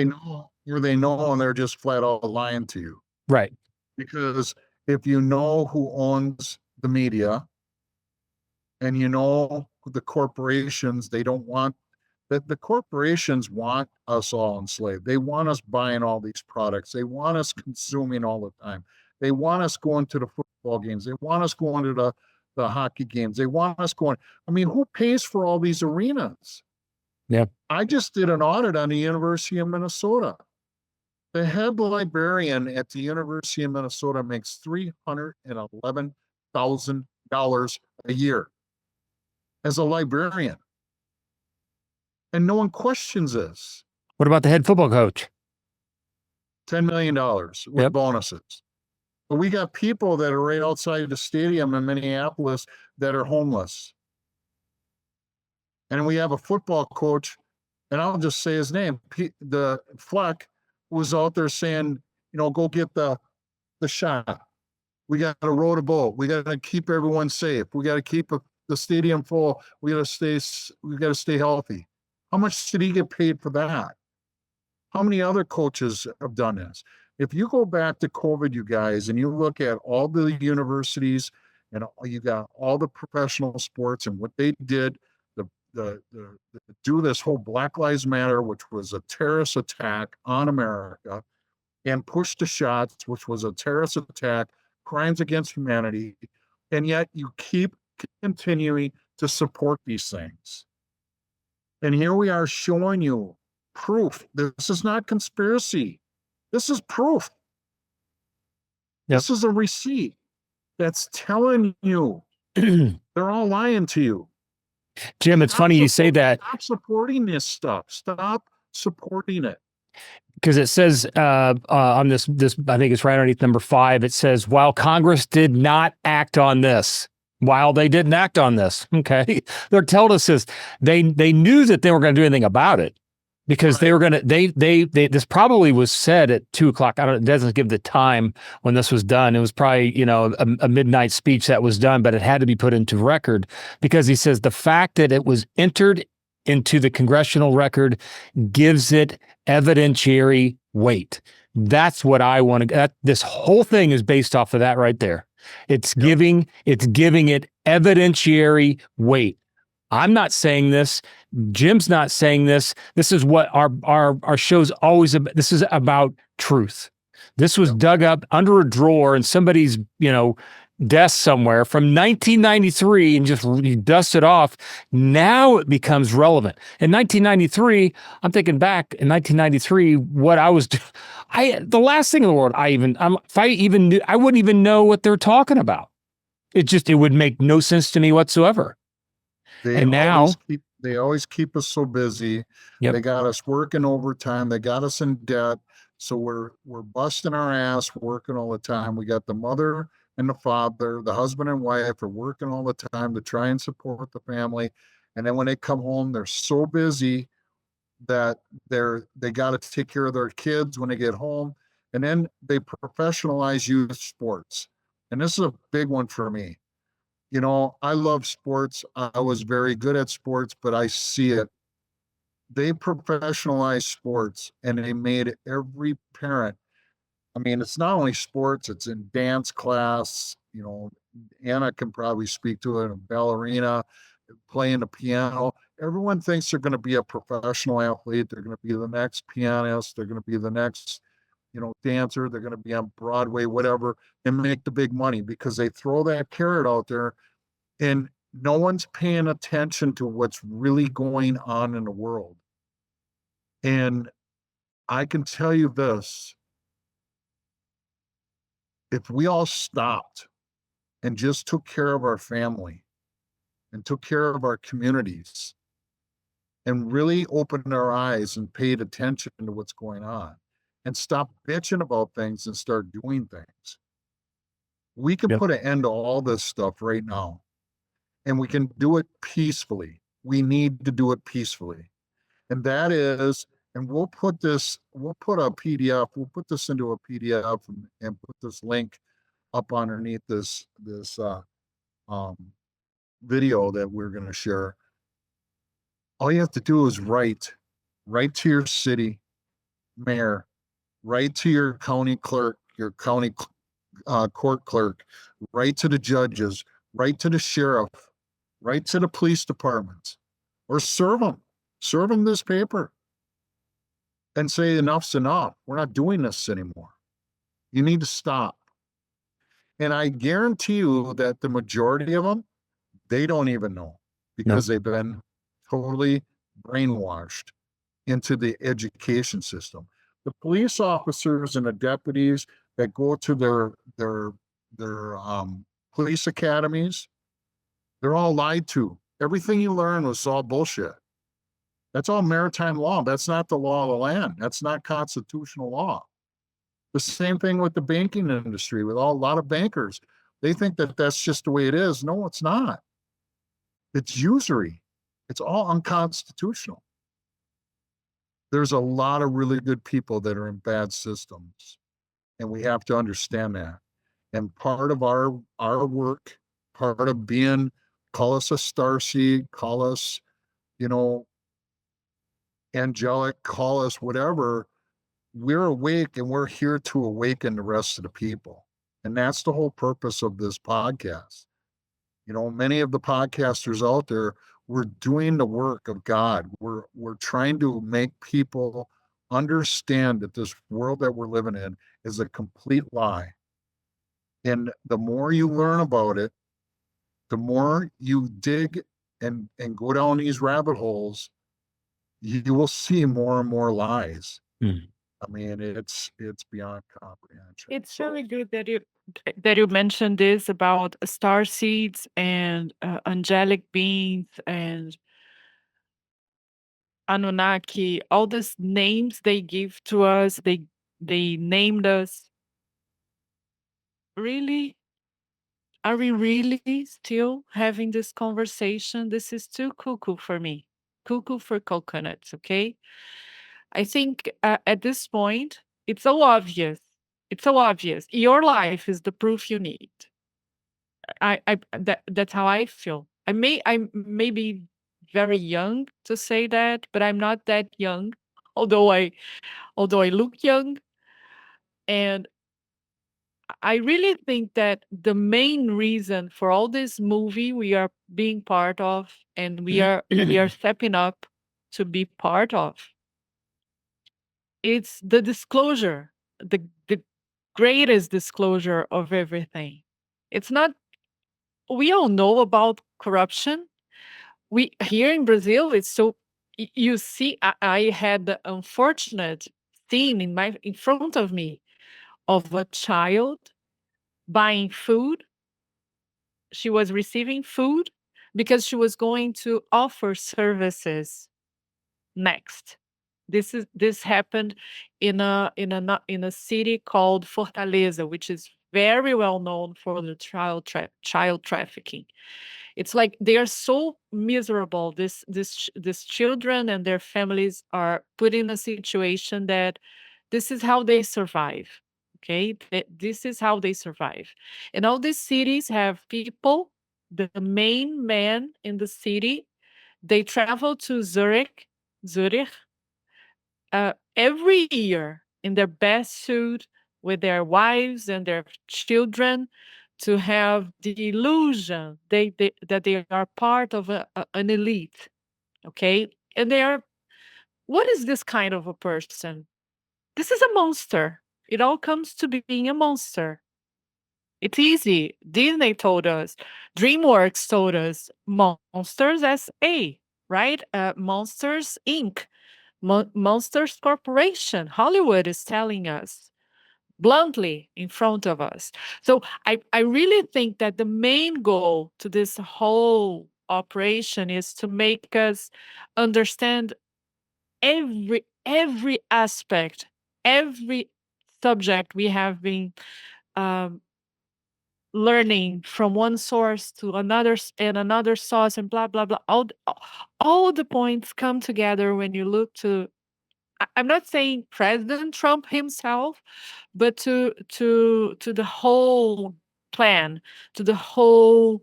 They know, and they're just flat out lying to you. Right. Because if you know who owns the media and you know the corporations, they don't want that. The corporations want us all enslaved. They want us buying all these products. They want us consuming all the time. They want us going to the football games. They want us going to the hockey games. They want us going. I mean, who pays for all these arenas? Yeah. I just did an audit on the University of Minnesota. The head librarian at the University of Minnesota makes $311,000 a year as a librarian. And no one questions this. What about the head football coach? $10 million with bonuses. But we got people that are right outside the stadium in Minneapolis that are homeless. And we have a football coach, and I'll just say his name, the Fleck, was out there saying, go get the shot. We got to row the boat. We got to keep everyone safe. We got to keep the stadium full. We got to stay healthy. How much did he get paid for that? How many other coaches have done this? If you go back to COVID, you guys, and you look at all the universities and you got all the professional sports and what they did, do this whole Black Lives Matter, which was a terrorist attack on America, and Push the Shots, which was a terrorist attack, crimes against humanity, and yet you keep continuing to support these things. And here we are showing you proof. This is not conspiracy. This is proof. Yep. This is a receipt that's telling you they're all lying to you. Jim, it's funny you say that. Stop supporting this stuff. Stop supporting it. Because it says on this, I think it's right underneath number 5, it says, while Congress did not act on this, okay, they're telling us this, they knew that they weren't going to do anything about it because they were going to, this probably was said at 2:00. It doesn't give the time when this was done. It was probably, a midnight speech that was done, but it had to be put into record because he says the fact that it was entered into the congressional record gives it evidentiary weight. That's what I want to, this whole thing is based off of that right there. It's giving it evidentiary weight. I'm not saying this. Jim's not saying this. This is what our show's always about. This is about truth. This was dug up under a drawer in somebody's, desk somewhere from 1993 and just dust it off. Now it becomes relevant. In 1993, I'm thinking back in 1993, what I was, the last thing in the world if I even knew, I wouldn't even know what they're talking about. It would make no sense to me whatsoever. And now, they always keep us so busy. Yep. They got us working overtime. They got us in debt. So we're busting our ass working all the time. We got the mother and the father, the husband and wife are working all the time to try and support the family. And then when they come home, they're so busy that they got to take care of their kids when they get home. And then they professionalize youth sports. And this is a big one for me. You know, I love sports. I was very good at sports, but I see it. They professionalized sports and they made every parent. I mean, it's not only sports, it's in dance class. You know, Anna can probably speak to it, a ballerina, playing the piano. Everyone thinks they're going to be a professional athlete. They're going to be the next pianist. They're going to be the next, dancer. They're going to be on Broadway, whatever, and make the big money because they throw that carrot out there and no one's paying attention to what's really going on in the world. And I can tell you this, if we all stopped and just took care of our family and took care of our communities and really opened our eyes and paid attention to what's going on and stop bitching about things and start doing things, we can put an end to all this stuff right now. And we can do it peacefully. We need to do it peacefully. And that is, and we'll put a PDF, we'll put this into a PDF and put this link up underneath this video that we're going to share. All you have to do is write to your city mayor, write to your county clerk, your county court clerk, write to the judges, write to the sheriff, write to the police departments, or serve them this paper and say enough's enough. We're not doing this anymore. You need to stop. And I guarantee you that the majority of them, they don't even know because they've been totally brainwashed into the education system. The police officers and the deputies that go to their police academies, they're all lied to. Everything you learn was all bullshit. That's all maritime law. That's not the law of the land. That's not constitutional law. The same thing with the banking industry, with a lot of bankers. They think that that's just the way it is. No, it's not. It's usury. It's all unconstitutional. There's a lot of really good people that are in bad systems, and we have to understand that. And part of our work, part of being, call us a starseed, call us, angelic, call us whatever, we're awake and we're here to awaken the rest of the people. And that's the whole purpose of this podcast. Many of the podcasters out there, we're doing the work of God. We're trying to make people understand that this world that we're living in is a complete lie. And the more you learn about it, the more you dig and go down these rabbit holes, you will see more and more lies. I mean, it's beyond comprehension. It's really good that you mentioned this about star seeds and angelic beings and Anunnaki. All these names they give to us, they named us. Really? Are we really still having this conversation? This is too cuckoo for me. Cuckoo for coconuts, okay? I think at this point, it's so obvious. It's so obvious. Your life is the proof you need. That's how I feel. I may be very young to say that, but I'm not that young, although I look young. And I really think that the main reason for all this movie we are being part of and we are stepping up to be part of, it's the disclosure, the greatest disclosure of everything. It's not, we all know about corruption. We here in Brazil, it's so you see, I had the unfortunate scene in front of me of a child buying food. She was receiving food because she was going to offer services next. This happened in a city called Fortaleza, which is very well known for the child trafficking. It's like they are so miserable. This children and their families are put in a situation that this is how they survive. Okay, this is how they survive. And all these cities have people. The main man in the city, they travel to Zurich, every year in their best suit with their wives and their children to have the illusion that they are part of an elite. Okay. And they are, what is this kind of a person? This is a monster. It all comes to being a monster. It's easy. Disney told us, DreamWorks told us, Monsters S.A., right? Monsters Inc., Monsters Corporation. Hollywood is telling us bluntly in front of us. So I really think that the main goal to this whole operation is to make us understand every aspect, every subject we have been um, learning from one source to another and another source and blah blah blah. All the points come together when you look to. I'm not saying President Trump himself, but to the whole plan, to the whole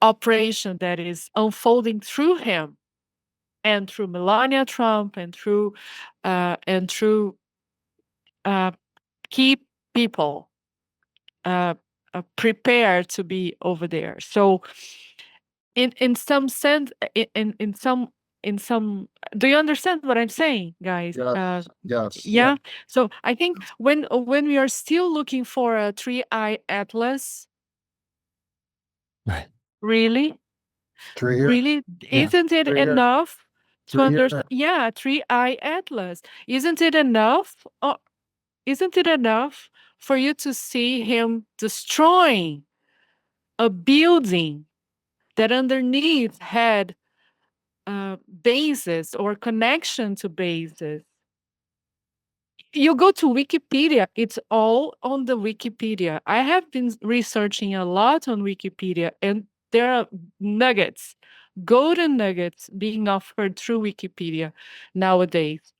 operation that is unfolding through him and through Melania Trump and through uh, key people prepared to be over there. So in some sense, in some, do you understand what I'm saying, guys? Yes, yes. Yeah. So I think when we are still looking for a three-eye atlas, Right. really, Three years. really, Yeah. isn't it 3 years. enough to 3 years. understand? Yeah, three-eye atlas. Isn't it enough? Isn't it enough for you to see him destroying a building that underneath had bases or connection to bases? You go to Wikipedia, it's all on the Wikipedia. I have been researching a lot on Wikipedia, and there are nuggets, golden nuggets being offered through Wikipedia nowadays.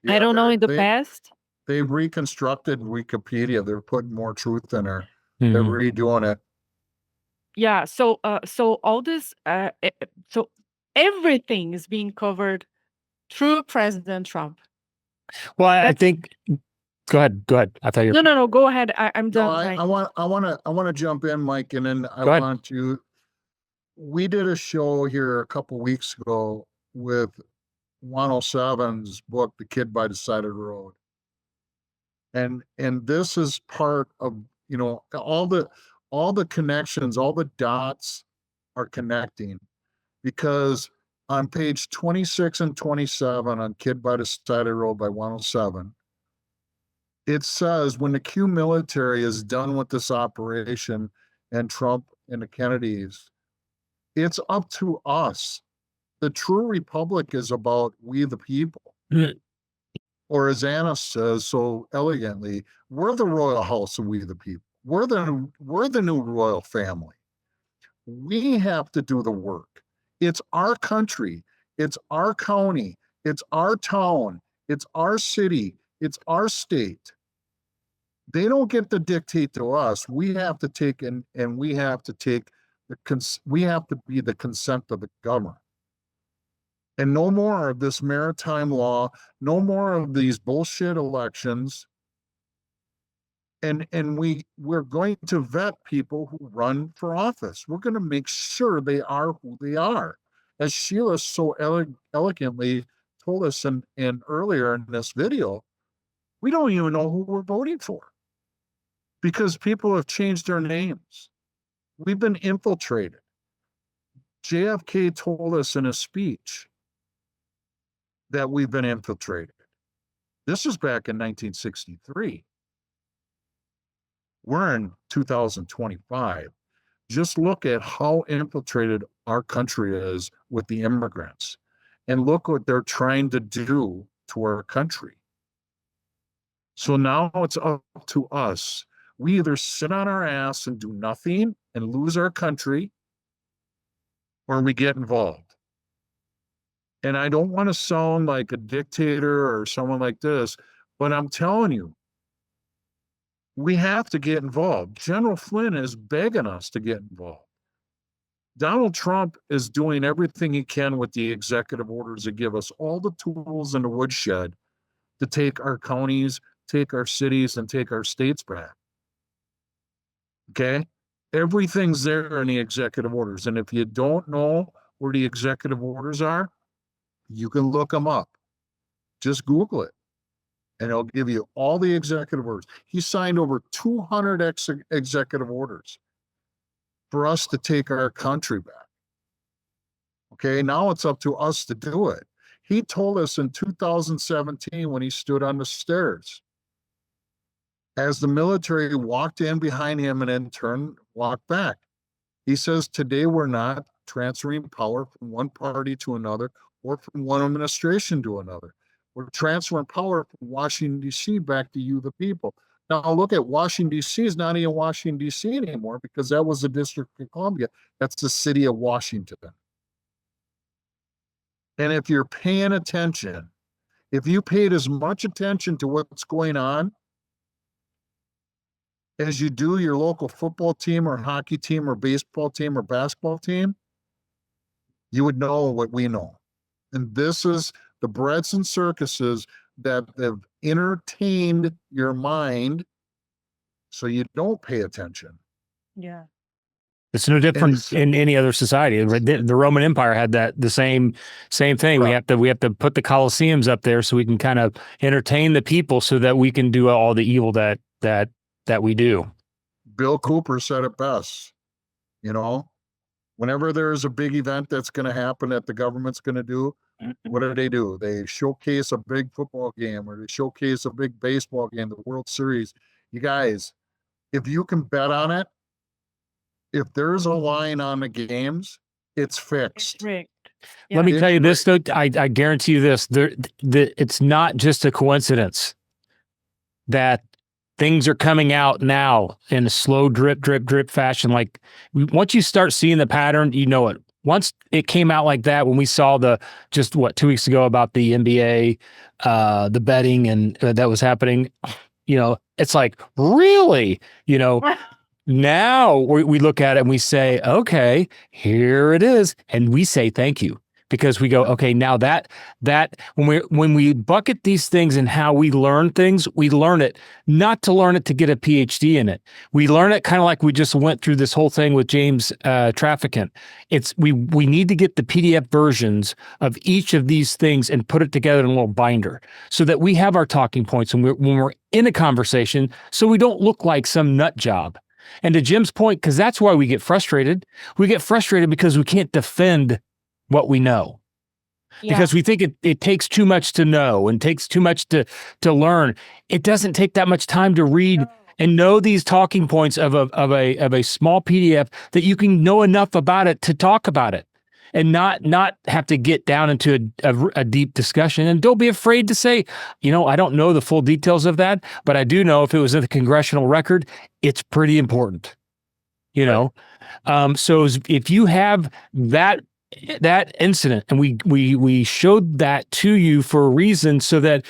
I Yeah, don't know in the they- past. They've reconstructed Wikipedia. They're putting more truth in there. They're Mhm. redoing it. Yeah, so all this so everything is being covered through President Trump. Well, I That's- think. Go ahead. I thought you were. No, go ahead. I'm No, done. I want to jump in, Mike, and then I Go ahead. want you. We did a show here a couple weeks ago with 107's book, The Kid by the Side of the Road. And this is part of, all the connections, all the dots are connecting, because on page 26 and 27 on Kid by the Side of the Road by 107, it says when the Q military is done with this operation and Trump and the Kennedys, it's up to us. The true republic is about we the people. Or as Anna says so elegantly, we're the royal house of we the people. We're the new royal family. We have to do the work. It's our country. It's our county. It's our town. It's our city. It's our state. They don't get to dictate to us. We have to take and we have to take we have to be the consent of the government. And no more of this maritime law, no more of these bullshit elections. And we're going to vet people who run for office. We're going to make sure they are who they are. As Sheila so elegantly told us in earlier in this video, we don't even know who we're voting for, because people have changed their names. We've been infiltrated. JFK told us in a speech that we've been infiltrated. This was back in 1963. We're in 2025. Just look at how infiltrated our country is with the immigrants, and look what they're trying to do to our country. So now it's up to us. We either sit on our ass and do nothing and lose our country, or we get involved. And I don't want to sound like a dictator or someone like this, but I'm telling you, we have to get involved. General Flynn is begging us to get involved. Donald Trump is doing everything he can with the executive orders that give us all the tools in the woodshed to take our counties, take our cities, and take our states back. Okay? Everything's there in the executive orders. And if you don't know where the executive orders are, you can look them up. Just Google it, and it'll give you all the executive orders. He signed over 200 executive orders for us to take our country back. Okay, now it's up to us to do it. He told us in 2017 when he stood on the stairs, as the military walked in behind him and in turn walked back. He says, today we're not transferring power from one party to another or from one administration to another. We're transferring power from Washington, D.C. back to you, the people. Now look at Washington, D.C. is not even Washington, D.C. anymore, because that was the District of Columbia. That's the city of Washington. And if you're paying attention, if you paid as much attention to what's going on as you do your local football team or hockey team or baseball team or basketball team, you would know what we know. And this is the breads and circuses that have entertained your mind so you don't pay attention. Yeah. It's no different in any other society. The Roman Empire had the same thing. Right. We have to put the Colosseums up there so we can kind of entertain the people so that we can do all the evil that we do. Bill Cooper said it best. You know, whenever there's a big event that's going to happen that the government's going to do, what do? They showcase a big football game, or they showcase a big baseball game, the World Series. You guys, if you can bet on it, if there's a line on the games, it's fixed. Rigged. Let me tell you this, though. I guarantee you this. It's not just a coincidence that things are coming out now in a slow drip, drip, drip fashion. Like, once you start seeing the pattern, you know it. Once it came out like that, when we saw 2 weeks ago about the NBA, the betting and that was happening, you know, it's like, really, you know, now we look at it and we say, okay, here it is. And we say, thank you. Because we go, okay, now that when we bucket these things and how we learn things, we learn it not to learn it to get a PhD in it. We learn it kind of like we just went through this whole thing with James Traficant. It's we need to get the PDF versions of each of these things and put it together in a little binder so that we have our talking points when we're in a conversation, so we don't look like some nut job. And to Jim's point, because that's why we get frustrated. We get frustrated because we can't defend what we know. Yeah. Because we think it takes too much to know and takes too much to learn. It doesn't take that much time to read and know these talking points of a small PDF that you can know enough about it to talk about it and not have to get down into a deep discussion. And don't be afraid to say, you know, I don't know the full details of that, but I do know if it was in the congressional record, it's pretty important, you know? So if you have that incident, and we showed that to you for a reason, so that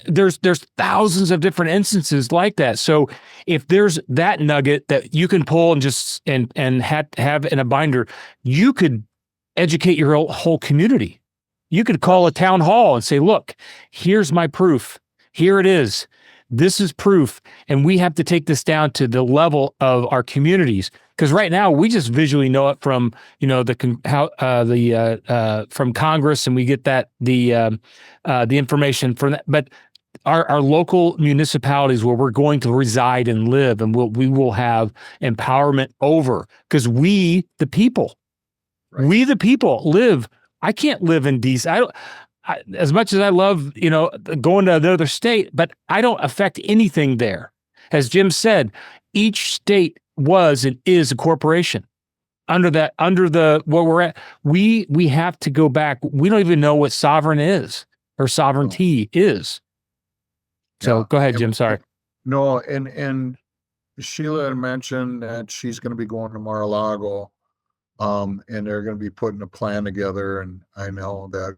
there's thousands of different instances like that. So if there's that nugget that you can pull and just and have in a binder, you could educate your whole community. You could call a town hall and say, look, here's my proof. Here it is. This is proof. And we have to take this down to the level of our communities. Because right now we just visually know it from, you know, from Congress, and we get the information from that. But our local municipalities where we're going to reside and live, and we will have empowerment over, because we, the people, Right. we, the people, live. I can't live in DC. As much as I love, going to another state, but I don't affect anything there. As Jim said, each state was and is a corporation. Under the where we're at, we have to go back. We don't even know what sovereign is or sovereignty is. So Yeah. go ahead, Jim. Sorry. No, and Sheila had mentioned that she's going to be going to Mar-a-Lago, and they're going to be putting a plan together. And I know that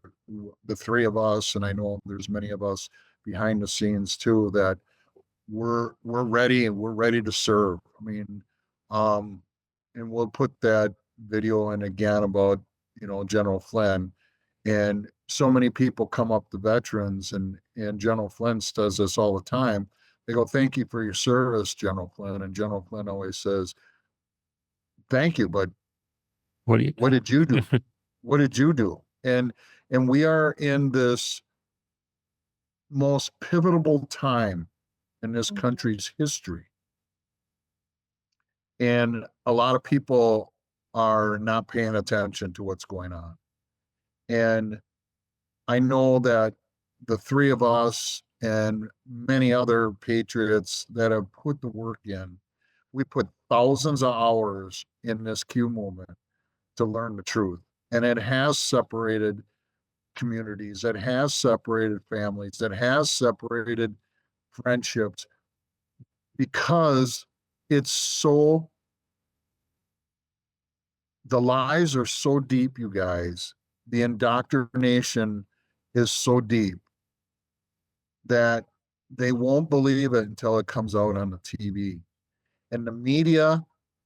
the three of us, and I know there's many of us behind the scenes too, that we're ready and we're ready to serve. I mean, and we'll put that video in again about, General Flynn. And so many people come up to veterans, and General Flynn does this all the time. They go, "Thank you for your service, General Flynn." And General Flynn always says, "Thank you, but What did you do? What did you do?" And we are in this most pivotal time in this country's history. And a lot of people are not paying attention to what's going on. And I know that the three of us and many other patriots that have put the work in, we put thousands of hours in this Q movement to learn the truth. And it has separated communities, it has separated families, it has separated friendships, because the lies are so deep, you guys. The indoctrination is so deep that they won't believe it until it comes out on the TV. And the media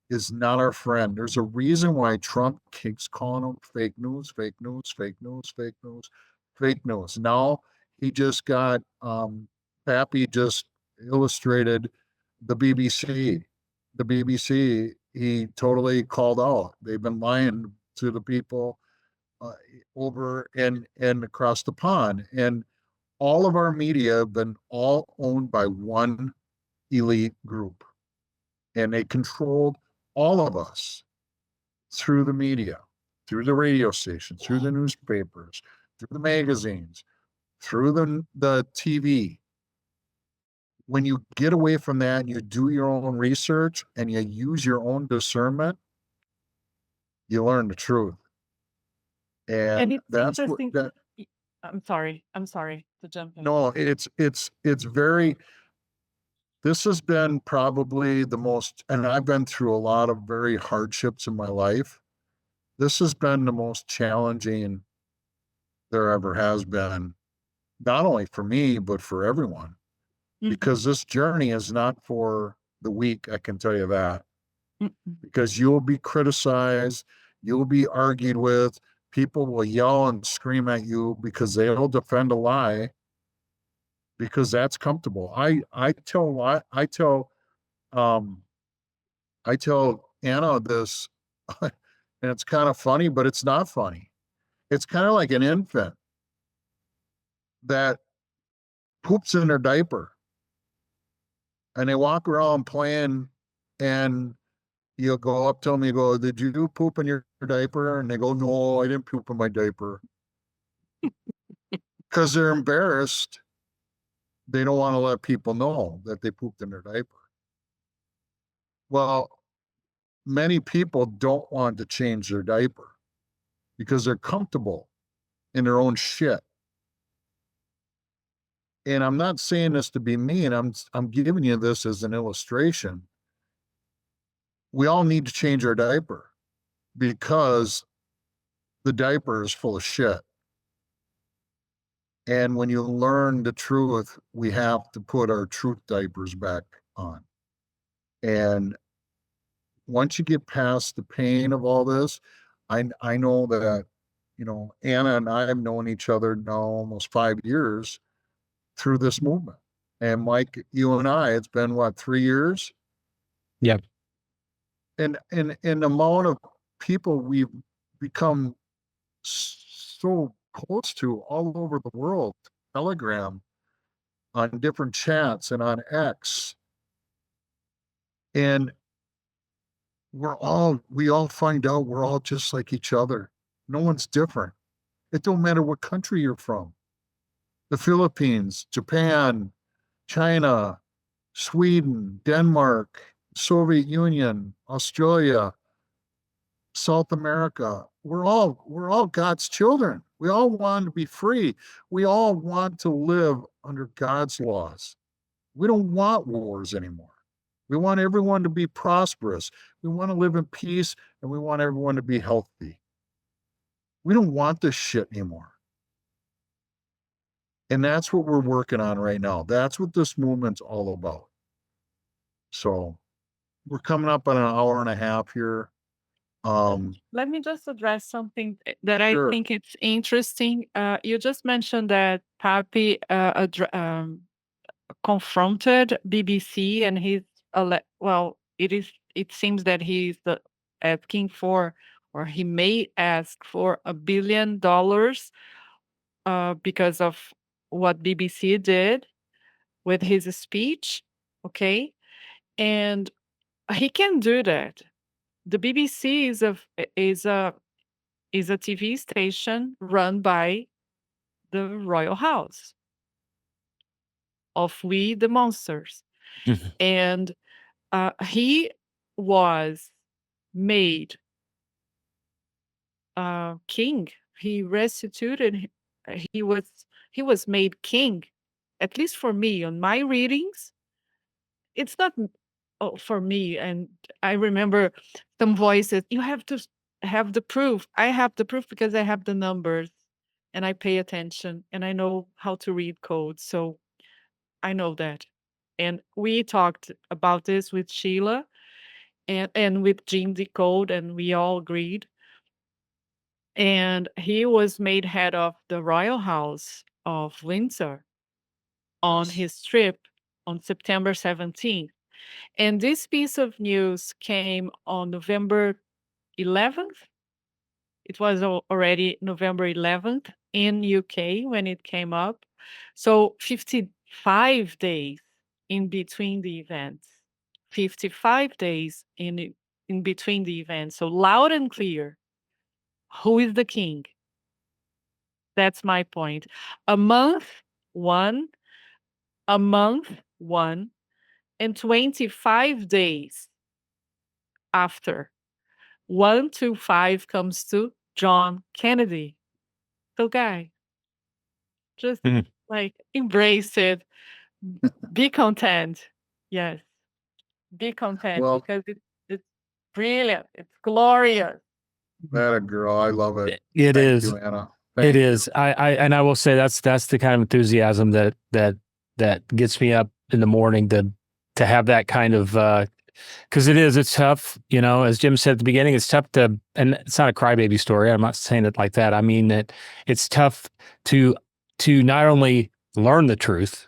is not our friend. There's a reason why Trump keeps calling them fake news, fake news, fake news, fake news, fake news. Now he just got, Pappy just illustrated the BBC. The BBC, he totally called out. They've been lying to the people over and across the pond. And all of our media have been all owned by one elite group. And they controlled all of us through the media, through the radio stations, through the newspapers, through the magazines, through the TV. When you get away from that and you do your own research and you use your own discernment, you learn the truth. And it's that's what interesting. I'm sorry to jump in. No, it's very, this has been probably the most, and I've been through a lot of very hardships in my life. This has been the most challenging there ever has been, not only for me, but for everyone. Because this journey is not for the weak, I can tell you that. Because you'll be criticized, you'll be argued with, people will yell and scream at you because they'll defend a lie, because that's comfortable. I tell Anna this, and it's kind of funny, but it's not funny. It's kind of like an infant that poops in their diaper. And they walk around playing, and you'll go up to them, you go, "Did you poop in your diaper?" And they go, "No, I didn't poop in my diaper." Because they're embarrassed. They don't want to let people know that they pooped in their diaper. Well, many people don't want to change their diaper because they're comfortable in their own shit. And I'm not saying this to be mean. I'm giving you this as an illustration. We all need to change our diaper because the diaper is full of shit. And when you learn the truth, we have to put our truth diapers back on. And once you get past the pain of all this, I know that, Anna and I have known each other now almost 5 years through this movement. And Mike, you and I, it's been what, 3 years? Yep. And the amount of people we've become so close to all over the world, Telegram, on different chats and on X. And we all find out we're all just like each other. No one's different. It don't matter what country you're from. The Philippines, Japan, China, Sweden, Denmark, Soviet Union, Australia, South America. We're all God's children. We all want to be free. We all want to live under God's laws. We don't want wars anymore. We want everyone to be prosperous. We want to live in peace, and we want everyone to be healthy. We don't want this shit anymore. And that's what we're working on right now. That's what this movement's all about. So we're coming up on an hour and a half here. Let me just address something that I Sure. think it's interesting. You just mentioned that Papi confronted BBC, and it seems that he's asking for, or he may ask for $1 billion because of what BBC did with his speech. Okay, and he can do that. The BBC is a TV station run by the royal house of We the Monsters. Mhm. And he was made king. He restituted. He was made king. At least for me, on my readings, it's not for me. And I remember some voices. You have to have the proof. I have the proof because I have the numbers, and I pay attention, and I know how to read code. So I know that. And we talked about this with Sheila and with Jim Decode, and we all agreed. And he was made head of the Royal House of Windsor on his trip on September 17th. And this piece of news came on November 11th. It was already November 11th in UK when it came up. So 55 days in between the events. 55 days in between the events. So loud and clear. Who is the king? That's my point. A month, one, and 25 days after. 1 to 5 comes to John Kennedy. So, guy, just Mhm. like embrace it. Be content. Yes, be content Well- because it's brilliant. It's glorious. That a girl. I love it. It Thank is. you, Anna. It Thank you. is. I will say that's the kind of enthusiasm that gets me up in the morning to have that kind of because it's tough, as Jim said at the beginning, it's tough and it's not a crybaby story. I'm not saying it like that. I mean that it's tough to not only learn the truth,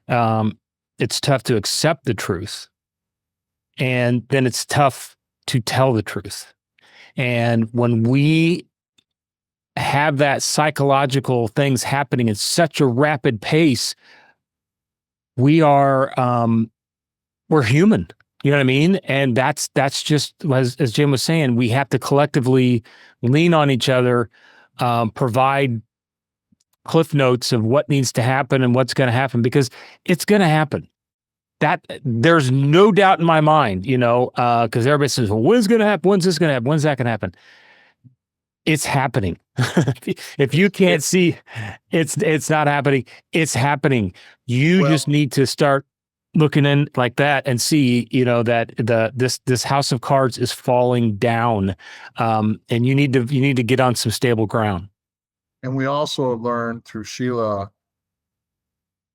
it's tough to accept the truth, and then it's tough to tell the truth. And when we have that psychological things happening at such a rapid pace, we're human. You know what I mean? And that's just as Jim was saying, we have to collectively lean on each other, provide cliff notes of what needs to happen and what's going to happen, because it's going to happen. That there's no doubt in my mind, because everybody says, well, when's going to happen? When's this going to happen? When's that going to happen? It's happening. If you can't see, it's not happening. It's happening. You just need to start looking in like that and see, that this house of cards is falling down, and you need to get on some stable ground. And we also learned through Sheila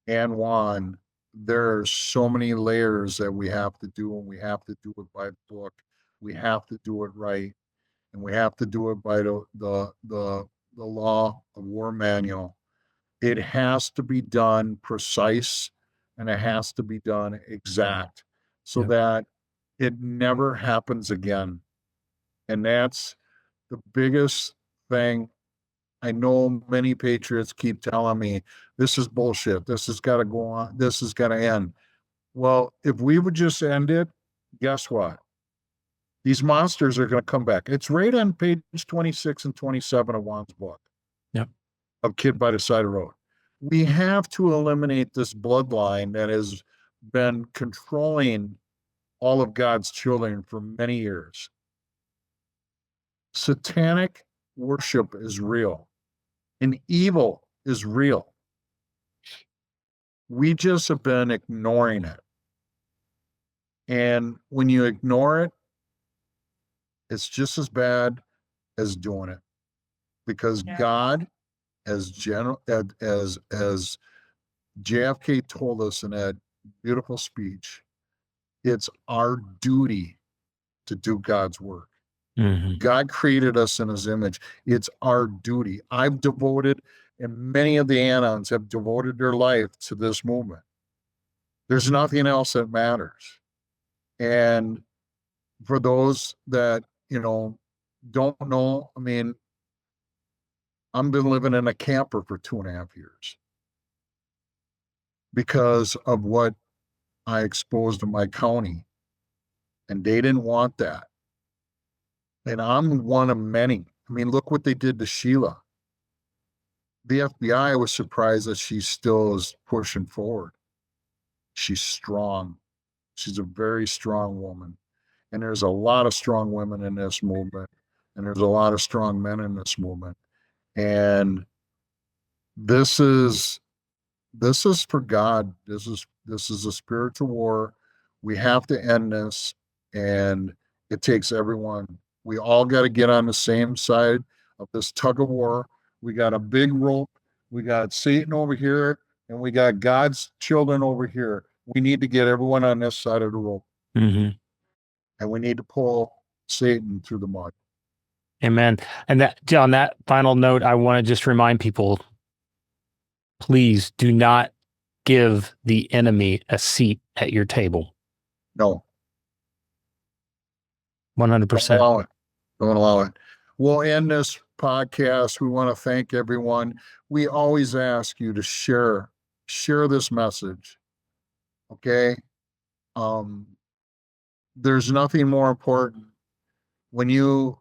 and Juan, there's so many layers that we have to do, and we have to do it by the book. We have to do it right, and we have to do it by the law of war manual. It has to be done precise, and it has to be done exact, so that it never happens again. And that's the biggest thing I know many patriots keep telling me this is bullshit. This has got to go on. This has got to end. Well, if we would just end it, guess what? These monsters are going to come back. It's right on page 26 and 27 of Juan's book. Yep. Of Kid by the Side of the Road. We have to eliminate this bloodline that has been controlling all of God's children for many years. Satanic worship is real, and evil is real. We just have been ignoring it. And when you ignore it, it's just as bad as doing it. Because God, as JFK told us in that beautiful speech, it's our duty to do God's work. Mhm. God created us in his image. It's our duty. I've devoted, and many of the Anons have devoted their life to this movement. There's nothing else that matters. And for those that, don't know, I mean, I've been living in a camper for 2.5 years because of what I exposed in my county. And they didn't want that. And I'm one of many. I mean, look what they did to Sheila. The FBI was surprised that she still is pushing forward. She's strong. She's a very strong woman. And there's a lot of strong women in this movement. And there's a lot of strong men in this movement. And this is for God. This is a spiritual war. We have to end this. And it takes everyone. We all got to get on the same side of this tug of war. We got a big rope. We got Satan over here, and we got God's children over here. We need to get everyone on this side of the rope. Mhm. And we need to pull Satan through the mud. Amen. And that, on that final note, I want to just remind people, please do not give the enemy a seat at your table. No. 100%. Don't allow it. Don't allow it. We'll end this podcast. We want to thank everyone. We always ask you to share this message. Okay? There's nothing more important. When you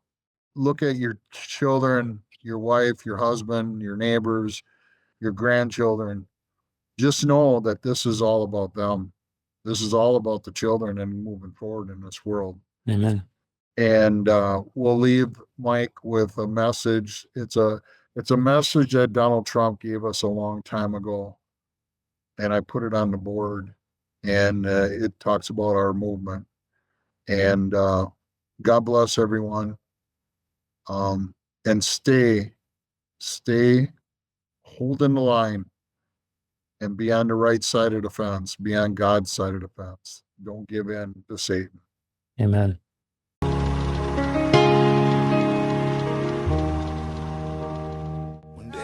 look at your children, your wife, your husband, your neighbors, your grandchildren, just know that this is all about them. This is all about the children and moving forward in this world. Amen. And we'll leave Mike with a message. It's a message that Donald Trump gave us a long time ago, and I put it on the board. And it talks about our movement. And God bless everyone. And stay holding the line, and be on the right side of the fence. Be on God's side of the fence. Don't give in to Satan. Amen.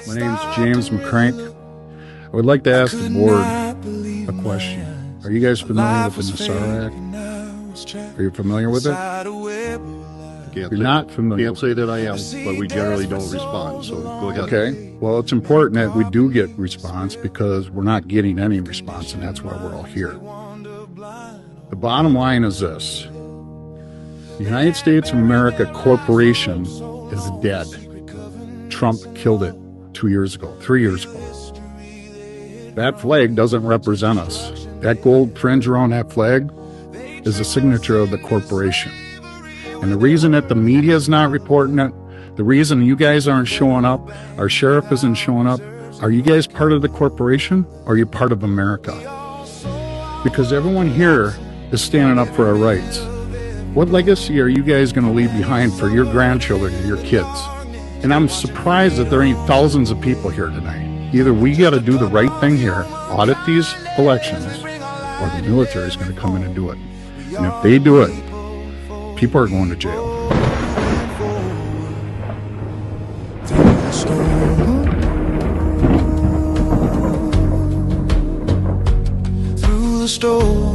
My name's James McCrank. I would like to ask the board a question. Are you guys familiar with the Nassar Act? Are you familiar with it? If you're not familiar, Can't say that I am, but we generally don't respond, so go ahead. okay. Well, it's important that we do get response, because we're not getting any response, and that's why we're all here. The bottom line is this: the United States of America Corporation is dead. Trump killed it 3 years ago. That flag doesn't represent us. That gold fringe around that flag is the signature of the corporation. And the reason that the media is not reporting it, the reason you guys aren't showing up, our sheriff isn't showing up, are you guys part of the corporation, or are you part of America? Because everyone here is standing up for our rights. What legacy are you guys going to leave behind for your grandchildren and your kids? And I'm surprised that there ain't thousands of people here tonight. Either we got to do the right thing here, audit these elections, or the military is going to come in and do it. And if they do it, people are going to jail. Through the storm,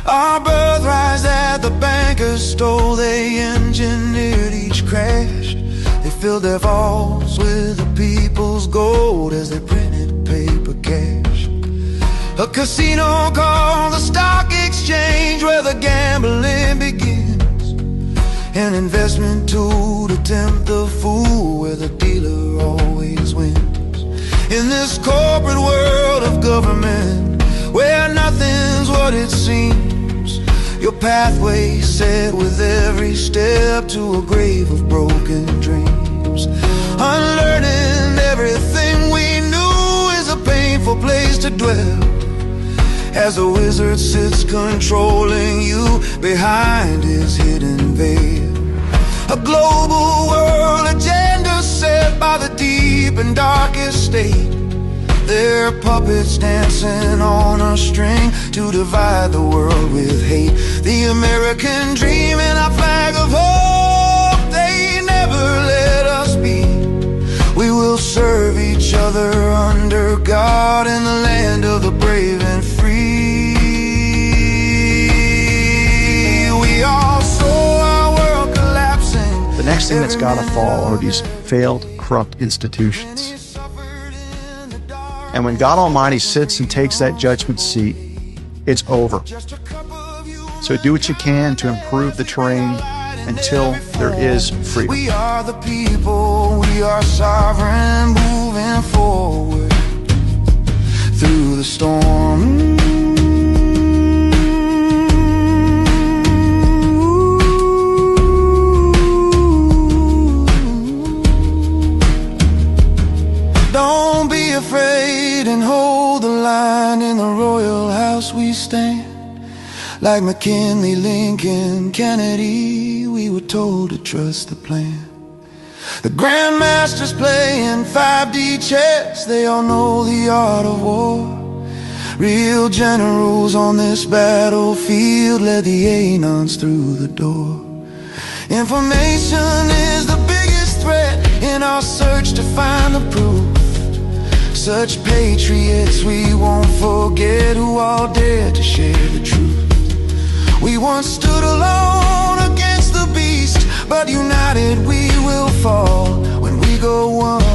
our birth rise at the bank bankers stole, they engineered each crash. They filled their vaults with the people's gold as they printed paper cash. A casino called the stock exchange, where the gambling begins. An investment tool to tempt the fool, where the dealer always wins. In this corporate world of government, where nothing's what it seems, your pathway set with every step to a grave of broken dreams. Unlearning everything we knew is a painful place to dwell, as a wizard sits controlling you behind his hidden veil. A global world agenda set by the deep and darkest state. They're puppets dancing on a string to divide the world with hate. The American dream and our flag of hope, they never let us be. We will serve each other under God in the land of the brave and free. We all saw our world collapsing. The next thing that's got to fall are these failed, corrupt institutions. And when God Almighty sits and takes that judgment seat, it's over. So do what you can to improve the terrain until there is freedom. We are the people, we are sovereign, moving forward through the storm. Don't be afraid and hold the line. In the royal house we stand. Like McKinley, Lincoln, Kennedy, we were told to trust the plan. The grandmasters playing 5D chess, they all know the art of war. Real generals on this battlefield led the Anons through the door. Information is the biggest threat in our search to find the proof. Such patriots we won't forget, who all dare to share the truth. We once stood alone against the beast, but united we will fall when we go one.